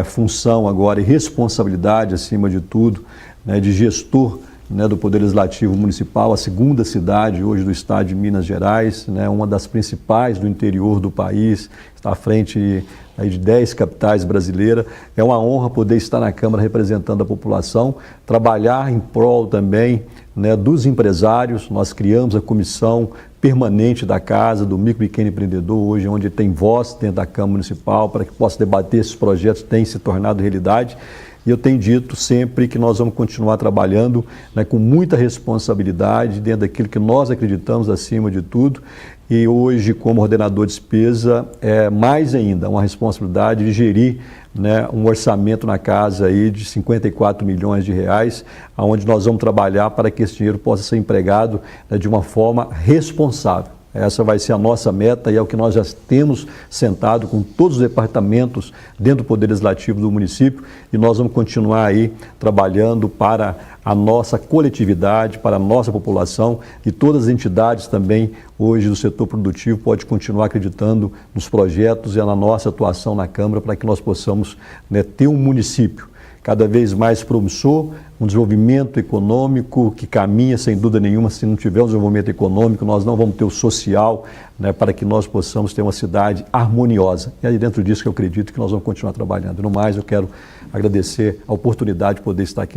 S5: função agora e responsabilidade, acima de tudo, né, de gestor, né, do Poder Legislativo Municipal, a segunda cidade hoje do estado de Minas Gerais, né, uma das principais do interior do país, está à frente aí de 10 capitais brasileiras. É uma honra poder estar na Câmara representando a população, trabalhar em prol também, né, dos empresários. Nós criamos a comissão permanente da Casa, do Micro e Pequeno Empreendedor, hoje onde tem voz dentro da Câmara Municipal, para que possa debater esses projetos que têm se tornado realidade. E eu tenho dito sempre que nós vamos continuar trabalhando, né, com muita responsabilidade dentro daquilo que nós acreditamos acima de tudo. E hoje, como ordenador de despesa, é mais ainda uma responsabilidade de gerir, né, um orçamento na casa aí de 54 milhões de reais, onde nós vamos trabalhar para que esse dinheiro possa ser empregado, né, de uma forma responsável. Essa vai ser a nossa meta e é o que nós já temos sentado com todos os departamentos dentro do Poder Legislativo do município, e nós vamos continuar aí trabalhando para a nossa coletividade, para a nossa população, e todas as entidades também hoje do setor produtivo podem continuar acreditando nos projetos e na nossa atuação na Câmara para que nós possamos, né, ter um município cada vez mais promissor, um desenvolvimento econômico que caminha, sem dúvida nenhuma. Se não tiver um desenvolvimento econômico, nós não vamos ter o social, né, para que nós possamos ter uma cidade harmoniosa. E é dentro disso que eu acredito que nós vamos continuar trabalhando. No mais, eu quero agradecer a oportunidade de poder estar aqui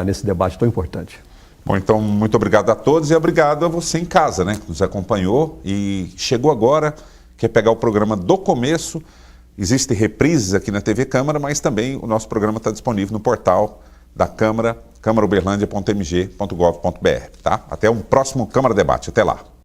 S5: nesse debate tão importante.
S1: Bom, então, muito obrigado a todos e obrigado a você em casa, né, que nos acompanhou e chegou agora, quer pegar o programa do começo. Existem reprises aqui na TV Câmara, mas também o nosso programa está disponível no portal da Câmara, câmarauberlandia.mg.gov.br, tá? Até um próximo Câmara Debate. Até lá.